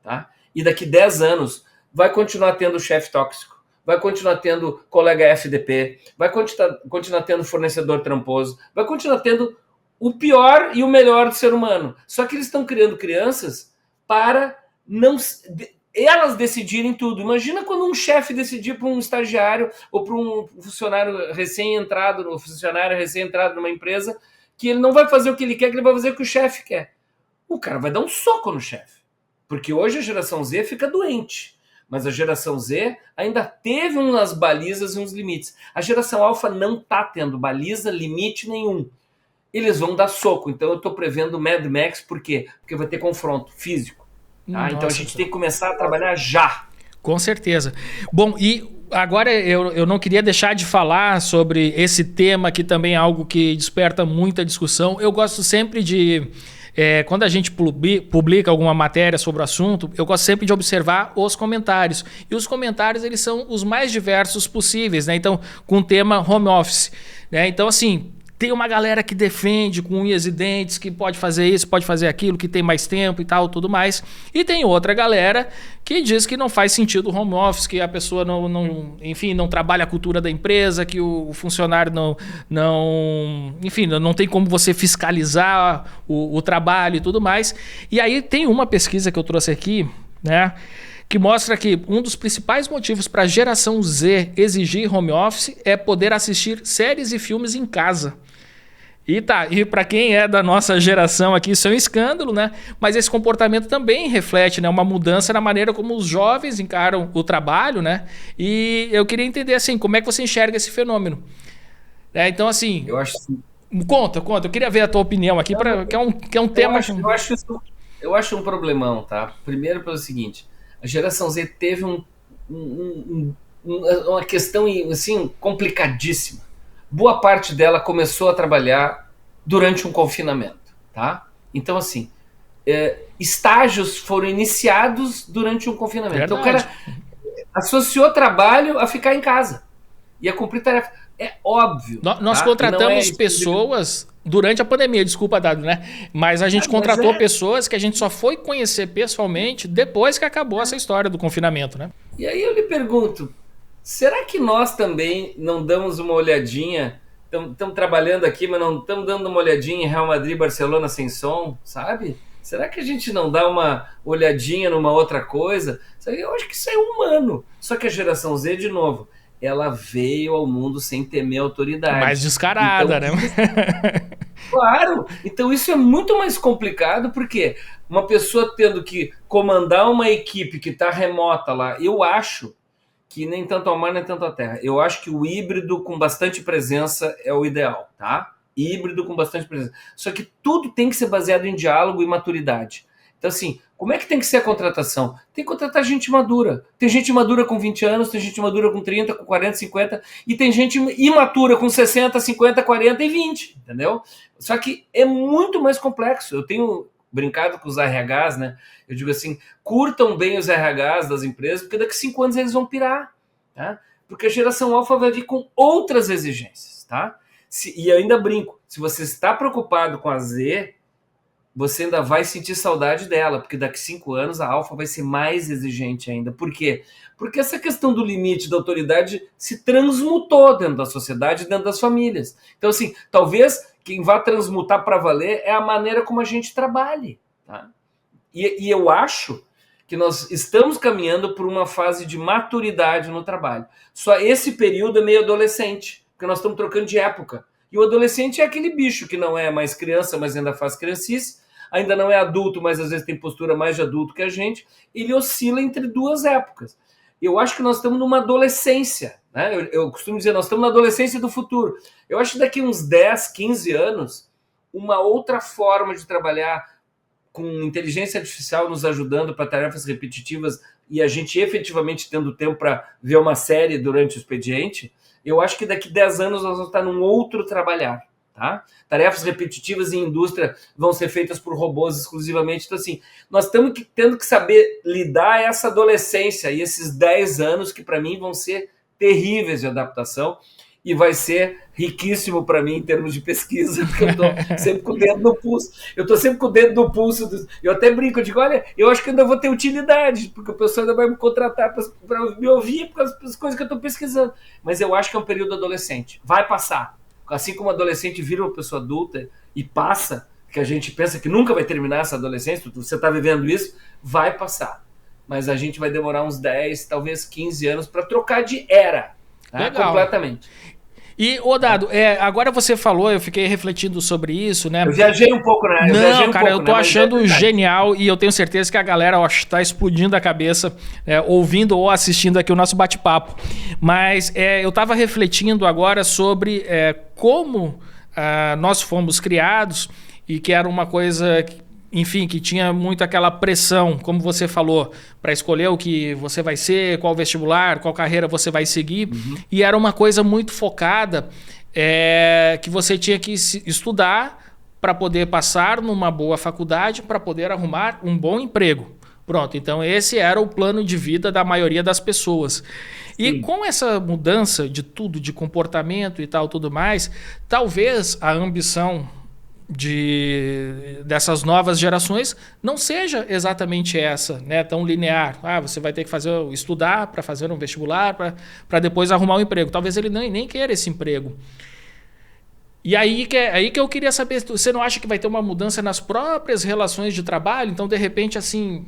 tá? E daqui a 10 anos vai continuar tendo chefe tóxico, vai continuar tendo colega FDP, vai continuar tendo fornecedor tramposo, vai continuar tendo o pior e o melhor do ser humano. Só que eles estão criando crianças para elas decidirem tudo. Imagina quando um chefe decidir para um estagiário ou para um funcionário recém-entrado numa empresa, que ele não vai fazer o que ele quer, que ele vai fazer o que o chefe quer. O cara vai dar um soco no chefe. Porque hoje a geração Z fica doente. Mas a geração Z ainda teve umas balizas e uns limites. A geração alfa não está tendo baliza, limite nenhum. Eles vão dar soco. Então eu estou prevendo Mad Max, por quê? Porque vai ter confronto físico. Tá? Então a gente tem que começar a trabalhar já. Com certeza. Bom, e agora eu não queria deixar de falar sobre esse tema, que também é algo que desperta muita discussão. Eu gosto sempre de quando a gente publica alguma matéria sobre o assunto, eu gosto sempre de observar os comentários. E os comentários, eles são os mais diversos possíveis, né? Então, com o tema home office, né? Então, assim, tem uma galera que defende com unhas e dentes que pode fazer isso, pode fazer aquilo, que tem mais tempo e tal, tudo mais. E tem outra galera que diz que não faz sentido o home office, que a pessoa não trabalha a cultura da empresa, que o funcionário não tem como você fiscalizar o trabalho e tudo mais. E aí tem uma pesquisa que eu trouxe aqui, né, que mostra que um dos principais motivos para a geração Z exigir home office é poder assistir séries e filmes em casa. E para quem é da nossa geração aqui, isso é um escândalo, né? Mas esse comportamento também reflete, né, uma mudança na maneira como os jovens encaram o trabalho, né? E eu queria entender, assim, como é que você enxerga esse fenômeno? Então, assim... Eu acho assim, Conta. Eu queria ver a tua opinião aqui, que é um tema... Eu acho um problemão, tá? Primeiro pelo seguinte, a geração Z teve uma questão, assim, complicadíssima. Boa parte dela começou a trabalhar durante um confinamento, tá? Então, assim, estágios foram iniciados durante um confinamento. Verdade. Então, o cara associou trabalho a ficar em casa e a cumprir tarefa. É óbvio. Nós contratamos pessoas durante a pandemia, desculpa, Dado, né? Mas a gente contratou pessoas que a gente só foi conhecer pessoalmente depois que acabou essa história do confinamento, né? E aí eu lhe pergunto, será que nós também não damos uma olhadinha? Estamos trabalhando aqui, mas não estamos dando uma olhadinha em Real Madrid, Barcelona sem som, sabe? Será que a gente não dá uma olhadinha numa outra coisa? Eu acho que isso é humano. Só que a geração Z, de novo, ela veio ao mundo sem temer autoridade. Mais descarada, então, né? Claro! Então isso é muito mais complicado, porque uma pessoa tendo que comandar uma equipe que está remota lá, eu acho que nem tanto ao mar, nem tanto à terra. Eu acho que o híbrido com bastante presença é o ideal, tá? Híbrido com bastante presença. Só que tudo tem que ser baseado em diálogo e maturidade. Então, assim, como é que tem que ser a contratação? Tem que contratar gente madura. Tem gente madura com 20 anos, tem gente madura com 30, com 40, 50, e tem gente imatura com 60, 50, 40 e 20, entendeu? Só que é muito mais complexo. Eu tenho brincado com os RHs, né? Eu digo assim, curtam bem os RHs das empresas, porque daqui a 5 anos eles vão pirar, tá? Porque a geração alfa vai vir com outras exigências, tá? E eu ainda brinco, se você está preocupado com a Z, você ainda vai sentir saudade dela, porque daqui a 5 anos a alfa vai ser mais exigente ainda. Por quê? Porque essa questão do limite da autoridade se transmutou dentro da sociedade, dentro das famílias. Então, assim, talvez quem vá transmutar para valer é a maneira como a gente trabalhe, tá? E eu acho que nós estamos caminhando por uma fase de maturidade no trabalho. Só esse período é meio adolescente, porque nós estamos trocando de época. E o adolescente é aquele bicho que não é mais criança, mas ainda faz criancice, ainda não é adulto, mas às vezes tem postura mais de adulto que a gente. Ele oscila entre duas épocas. Eu acho que nós estamos numa adolescência, né? Eu costumo dizer, nós estamos na adolescência do futuro. Eu acho que daqui uns 10, 15 anos, uma outra forma de trabalhar com inteligência artificial nos ajudando para tarefas repetitivas e a gente efetivamente tendo tempo para ver uma série durante o expediente, eu acho que daqui 10 anos nós vamos estar num outro trabalhar, tá? Tarefas repetitivas em indústria vão ser feitas por robôs exclusivamente. Então, assim, nós estamos tendo que saber lidar essa adolescência e esses 10 anos que, para mim, vão ser terríveis de adaptação e vai ser riquíssimo para mim em termos de pesquisa, porque eu estou sempre com o dedo no pulso. Eu estou sempre com o dedo no pulso. Eu até brinco, eu digo, olha, eu acho que ainda vou ter utilidade, porque o pessoal ainda vai me contratar para me ouvir por causa das coisas que eu estou pesquisando. Mas eu acho que é um período adolescente. Vai passar. Assim como o adolescente vira uma pessoa adulta e passa, que a gente pensa que nunca vai terminar essa adolescência, você está vivendo isso, vai passar. Mas a gente vai demorar uns 10, talvez 15 anos para trocar de era. Tá? Completamente. E, Dado, agora você falou, eu fiquei refletindo sobre isso, né? Eu viajei um pouco, né? Eu tô achando genial e eu tenho certeza que a galera está explodindo a cabeça ouvindo ou assistindo aqui o nosso bate-papo. Mas eu estava refletindo agora sobre como nós fomos criados e que era uma coisa... Enfim, que tinha muito aquela pressão, como você falou, para escolher o que você vai ser, qual vestibular, qual carreira você vai seguir. Uhum. E era uma coisa muito focada, que você tinha que estudar para poder passar numa boa faculdade, para poder arrumar um bom emprego. Pronto, então esse era o plano de vida da maioria das pessoas. E com essa mudança de tudo, de comportamento e tal, tudo mais, talvez a ambição dessas novas gerações não seja exatamente essa, né, tão linear. Você vai ter que estudar para fazer um vestibular, para depois arrumar um emprego. Talvez ele nem queira esse emprego. E aí que eu queria saber, você não acha que vai ter uma mudança nas próprias relações de trabalho? Então, de repente, assim,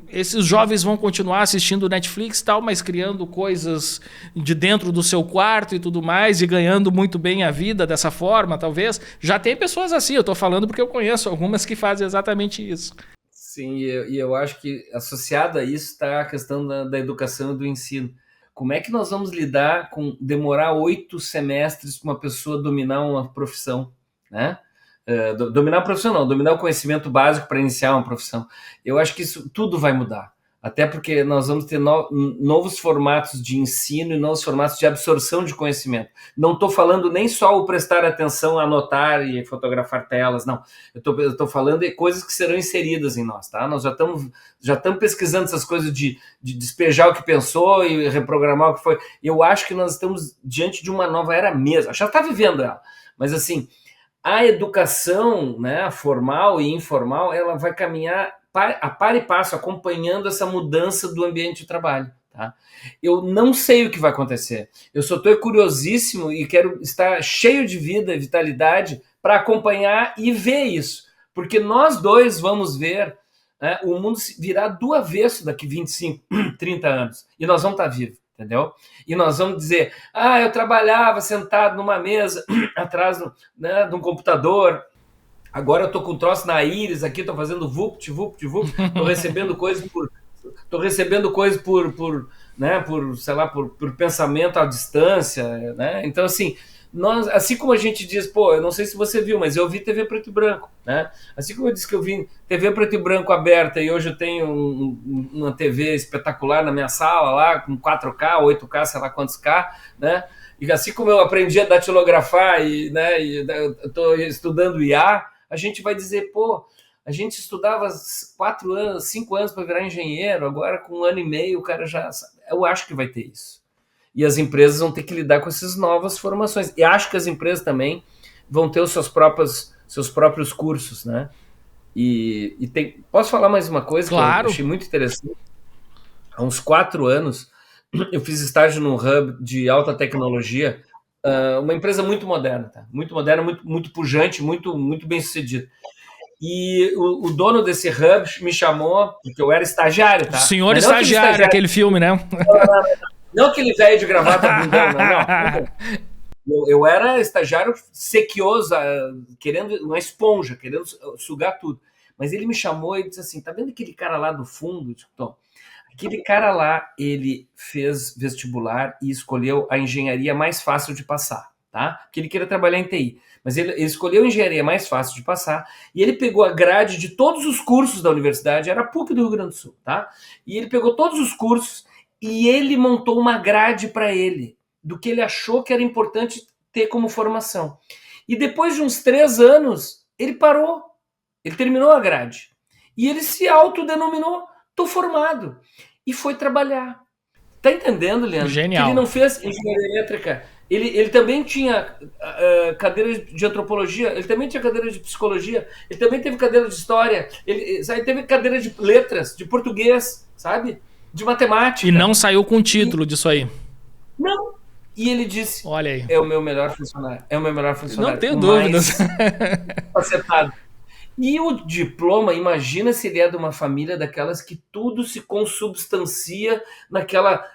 esses jovens vão continuar assistindo Netflix e tal, mas criando coisas de dentro do seu quarto e tudo mais, e ganhando muito bem a vida dessa forma, talvez. Já tem pessoas assim, eu estou falando porque eu conheço algumas que fazem exatamente isso. Sim, e eu acho que associado a isso está a questão da educação e do ensino. Como é que nós vamos lidar com demorar 8 semestres para uma pessoa dominar uma profissão, né? Dominar a profissão não, dominar o conhecimento básico para iniciar uma profissão. Eu acho que isso tudo vai mudar, até porque nós vamos ter novos formatos de ensino e novos formatos de absorção de conhecimento. Não estou falando nem só o prestar atenção, anotar e fotografar telas, não. Eu estou falando de coisas que serão inseridas em nós, tá? Nós já estamos pesquisando essas coisas de despejar o que pensou e reprogramar o que foi. Eu acho que nós estamos diante de uma nova era mesmo. Já está vivendo ela, mas assim, a educação, né, formal e informal, ela vai caminhar a par e passo, acompanhando essa mudança do ambiente de trabalho. Tá? Eu não sei o que vai acontecer. Eu só estou curiosíssimo e quero estar cheio de vida e vitalidade para acompanhar e ver isso. Porque nós dois vamos ver, né, o mundo virar do avesso daqui 25, 30 anos. E nós vamos estar vivos. Entendeu? E nós vamos dizer, eu trabalhava sentado numa mesa atrás né, de um computador, agora eu tô com um troço na íris aqui, tô fazendo vupt, tô recebendo coisas por pensamento à distância, né? Então, assim, assim como a gente diz, eu não sei se você viu, mas eu vi TV preto e branco, né? Assim como eu disse que eu vi TV preto e branco aberta e hoje eu tenho uma TV espetacular na minha sala lá, com 4K, 8K, sei lá quantos K, né? E assim como eu aprendi a datilografar e eu estou estudando IA, a gente vai dizer, a gente estudava 4 anos, 5 anos para virar engenheiro, agora com 1 ano e meio o cara já sabe. Eu acho que vai ter isso. E as empresas vão ter que lidar com essas novas formações. E acho que as empresas também vão ter os seus próprios cursos, né? Posso falar mais uma coisa? Claro. Que eu achei muito interessante? Há uns 4 anos, eu fiz estágio num hub de alta tecnologia, uma empresa muito moderna, tá? Muito moderna, muito pujante, muito bem sucedida. E o dono desse hub me chamou, porque eu era estagiário, tá? Senhor estagiário, aquele filme, né? Não aquele velho de gravata bundão, não. Eu era estagiário sequioso, querendo uma esponja, querendo sugar tudo. Mas ele me chamou e disse assim, tá vendo aquele cara lá do fundo? Tom, aquele cara lá, ele fez vestibular e escolheu a engenharia mais fácil de passar, tá? Porque ele queria trabalhar em TI. Mas ele escolheu a engenharia mais fácil de passar e ele pegou a grade de todos os cursos da universidade, era a PUC do Rio Grande do Sul, tá? E ele pegou todos os cursos e ele montou uma grade para ele, do que ele achou que era importante ter como formação. E depois de uns 3 anos, ele parou. Ele terminou a grade. E ele se autodenominou, tô formado. E foi trabalhar. Tá entendendo, Leandro? Genial. Que ele não fez engenharia elétrica. Ele também tinha cadeira de antropologia, ele também tinha cadeira de psicologia, ele também teve cadeira de história, ele teve cadeira de letras, de português, sabe? De matemática. E não saiu com título disso aí. Não. E ele disse, olha aí, é o meu melhor funcionário. É o meu melhor funcionário. Não tenho dúvidas. Acertado. E o diploma, imagina se ele é de uma família daquelas que tudo se consubstancia naquela...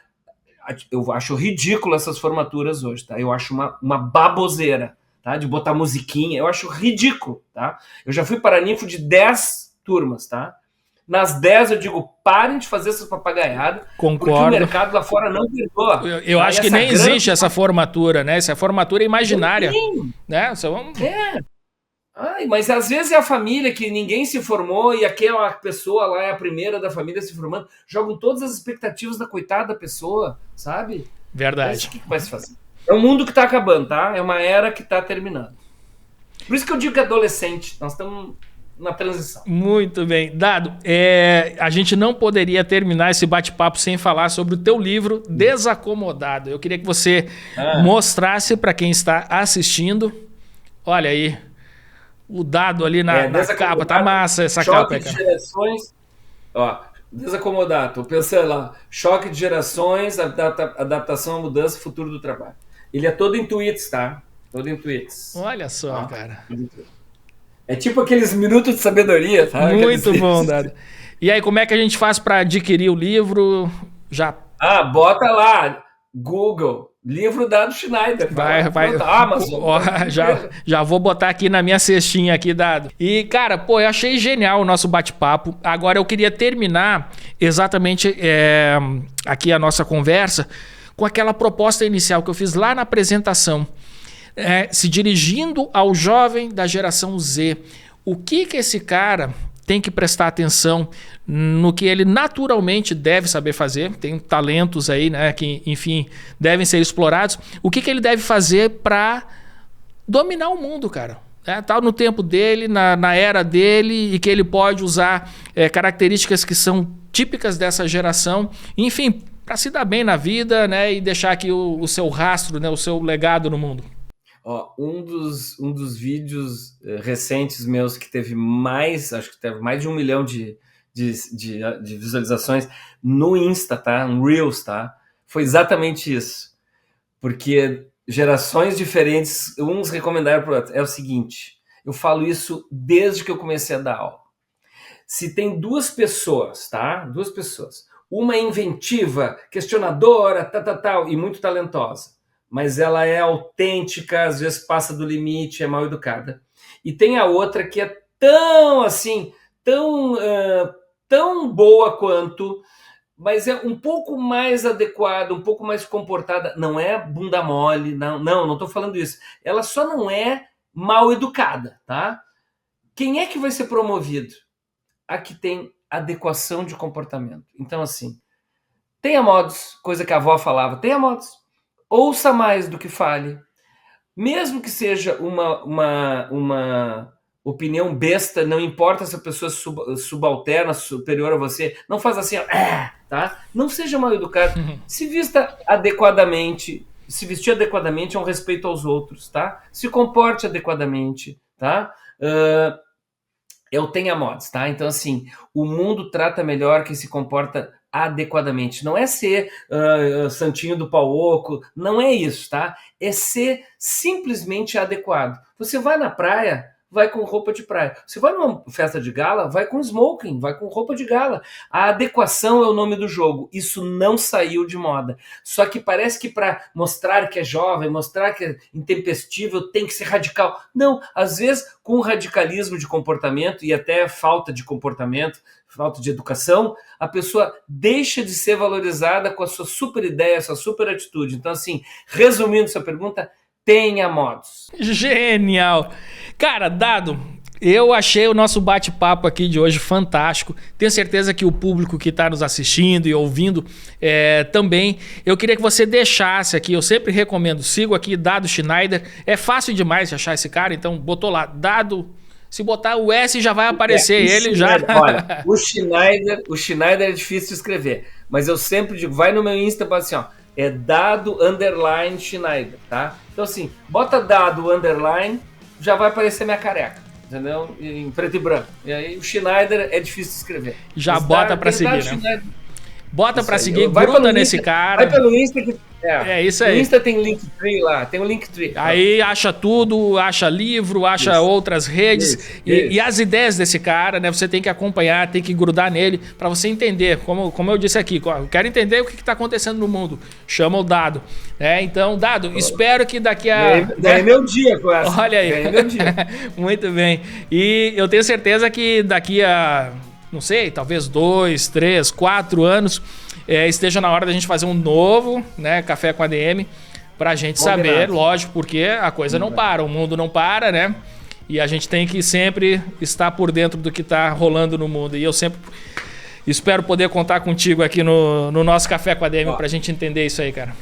Eu acho ridículo essas formaturas hoje, tá? Eu acho uma baboseira, tá? De botar musiquinha. Eu acho ridículo, tá? Eu já fui paraninfo de 10 turmas, tá? Nas 10 eu digo, parem de fazer essas papagaiadas. Concordo. Porque o mercado lá fora não perdoa. Eu acho que nem existe essa formatura, né? Essa formatura é imaginária. Né? Mas às vezes é a família que ninguém se formou e aquela pessoa lá é a primeira da família se formando. Jogam todas as expectativas da coitada pessoa, sabe? Verdade. Mas o que vai se fazer? É um mundo que está acabando, tá? É uma era que está terminando. Por isso que eu digo que é adolescente. Nós estamos na transição. Muito bem. Dado, a gente não poderia terminar esse bate-papo sem falar sobre o teu livro Desacomodado. Eu queria que você mostrasse para quem está assistindo. Olha aí, o Dado ali na capa. Tá massa essa capa aí, cara. Choque de gerações. Ó, Desacomodado. Tô pensando lá. Choque de gerações, adaptação à mudança, futuro do trabalho. Ele é todo em tweets, tá? Todo em tweets. Olha só, cara. É tipo aqueles minutos de sabedoria, tá? Muito bom, Dado. E aí, como é que a gente faz para adquirir o livro? Bota lá, Google, livro Dado Schneider. Vai. Amazon. Já vou botar aqui na minha cestinha aqui, Dado. E, cara, eu achei genial o nosso bate-papo. Agora eu queria terminar exatamente aqui a nossa conversa com aquela proposta inicial que eu fiz lá na apresentação. Se dirigindo ao jovem da geração Z, o que esse cara tem que prestar atenção no que ele naturalmente deve saber fazer? Tem talentos aí, né, que, enfim, devem ser explorados. O que ele deve fazer para dominar o mundo, cara? Tá no tempo dele, na era dele, e que ele pode usar características que são típicas dessa geração, enfim, para se dar bem na vida, né, e deixar aqui o seu rastro, né, o seu legado no mundo. Um dos vídeos recentes meus que teve mais, acho que teve mais de 1 milhão de visualizações no Insta, tá? No Reels, tá? Foi exatamente isso. Porque gerações diferentes, uns recomendaram para o outro. É o seguinte, eu falo isso desde que eu comecei a dar aula. Se tem duas pessoas, tá? Duas pessoas. Uma é inventiva, questionadora, e muito talentosa. Mas ela é autêntica, às vezes passa do limite, é mal educada. E tem a outra que é tão assim, tão boa quanto, mas é um pouco mais adequada, um pouco mais comportada. Não é bunda mole, não estou falando isso. Ela só não é mal educada, tá? Quem é que vai ser promovido? A que tem adequação de comportamento. Então, assim, tenha modos, coisa que a avó falava, tenha modos. Ouça mais do que fale. Mesmo que seja uma opinião besta, não importa se a pessoa é subalterna, superior a você, não faz assim, tá? Não seja mal educado. Se vista adequadamente, se vestir adequadamente é um respeito aos outros, tá? Se comporte adequadamente, tá? Eu tenho modos, tá? Então, assim, o mundo trata melhor quem se comporta adequadamente. Não é ser santinho do pau oco, não é isso, tá? É ser simplesmente adequado. Você vai na praia, vai com roupa de praia. Você vai numa festa de gala, vai com smoking, vai com roupa de gala. A adequação é o nome do jogo. Isso não saiu de moda. Só que parece que para mostrar que é jovem, mostrar que é intempestivo, tem que ser radical. Não, às vezes com radicalismo de comportamento e até falta de comportamento, falta de educação, a pessoa deixa de ser valorizada com a sua super ideia, a sua super atitude. Então, assim, resumindo sua pergunta, tenha modos. Genial! Cara, Dado, eu achei o nosso bate-papo aqui de hoje fantástico. Tenho certeza que o público que está nos assistindo e ouvindo também. Eu queria que você deixasse aqui, eu sempre recomendo, sigo aqui Dado Schneider. É fácil demais de achar esse cara, então botou lá, Dado... Se botar o S já vai aparecer ele já. Olha, o Schneider é difícil de escrever, mas eu sempre digo, vai no meu Insta para assim, é Dado _ Schneider, tá? Então assim, bota Dado _ já vai aparecer minha careca, entendeu? Em preto e branco. E aí o Schneider é difícil de escrever. Já mas bota para seguir, né? Schneider. Bota para seguir, gruda nesse cara. Vai pelo Insta que é isso aí. No Insta tem Linktree lá, tem o Linktree. Aí acha tudo, acha livro, acha outras redes. E as ideias desse cara, né? Você tem que acompanhar, tem que grudar nele para você entender. Como eu disse aqui, eu quero entender o que está acontecendo no mundo. Chama o Dado. Então, Dado, espero que daqui a... Daí meu dia, quase. Olha aí. Daí meu dia. Muito bem. E eu tenho certeza que daqui a... não sei, talvez 2, 3, 4 anos, esteja na hora da gente fazer um novo, né, Café com ADM, pra gente saber, lógico, porque a coisa não para, o mundo não para, né? E a gente tem que sempre estar por dentro do que tá rolando no mundo. E eu sempre espero poder contar contigo aqui no nosso Café com ADM pra gente entender isso aí, cara.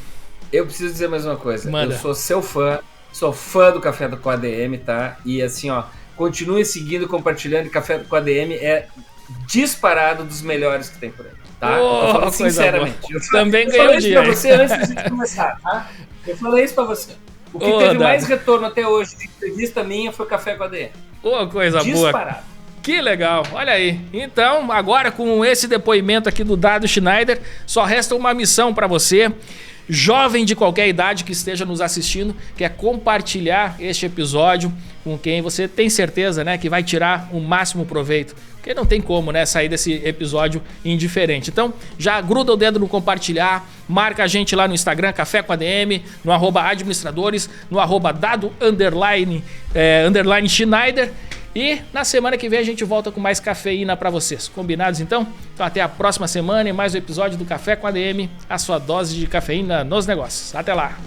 Eu preciso dizer mais uma coisa. Manda. Eu sou seu fã, Sou fã do Café com a ADM, tá? E assim, ó, continue seguindo, compartilhando. Café com a ADM é disparado dos melhores que tem por aí, tá? Oh, eu falo sinceramente. Também ganhou isso dia. pra você antes da gente começar, tá? Eu falei isso pra você. O que teve mais retorno até hoje de entrevista minha foi Café com a ADM. Coisa boa. Disparado. Que legal, olha aí. Então, agora com esse depoimento aqui do Dado Schneider, só resta uma missão para você, jovem de qualquer idade que esteja nos assistindo, que é compartilhar este episódio com quem você tem certeza, né, que vai tirar o máximo proveito. Porque não tem como, né, sair desse episódio indiferente. Então, já gruda o dedo no compartilhar, marca a gente lá no Instagram, Café com ADM, no @administradores, no @dado_Schneider. E na semana que vem a gente volta com mais cafeína para vocês. Combinados então? Então até a próxima semana e mais um episódio do Café com ADM, a sua dose de cafeína nos negócios. Até lá!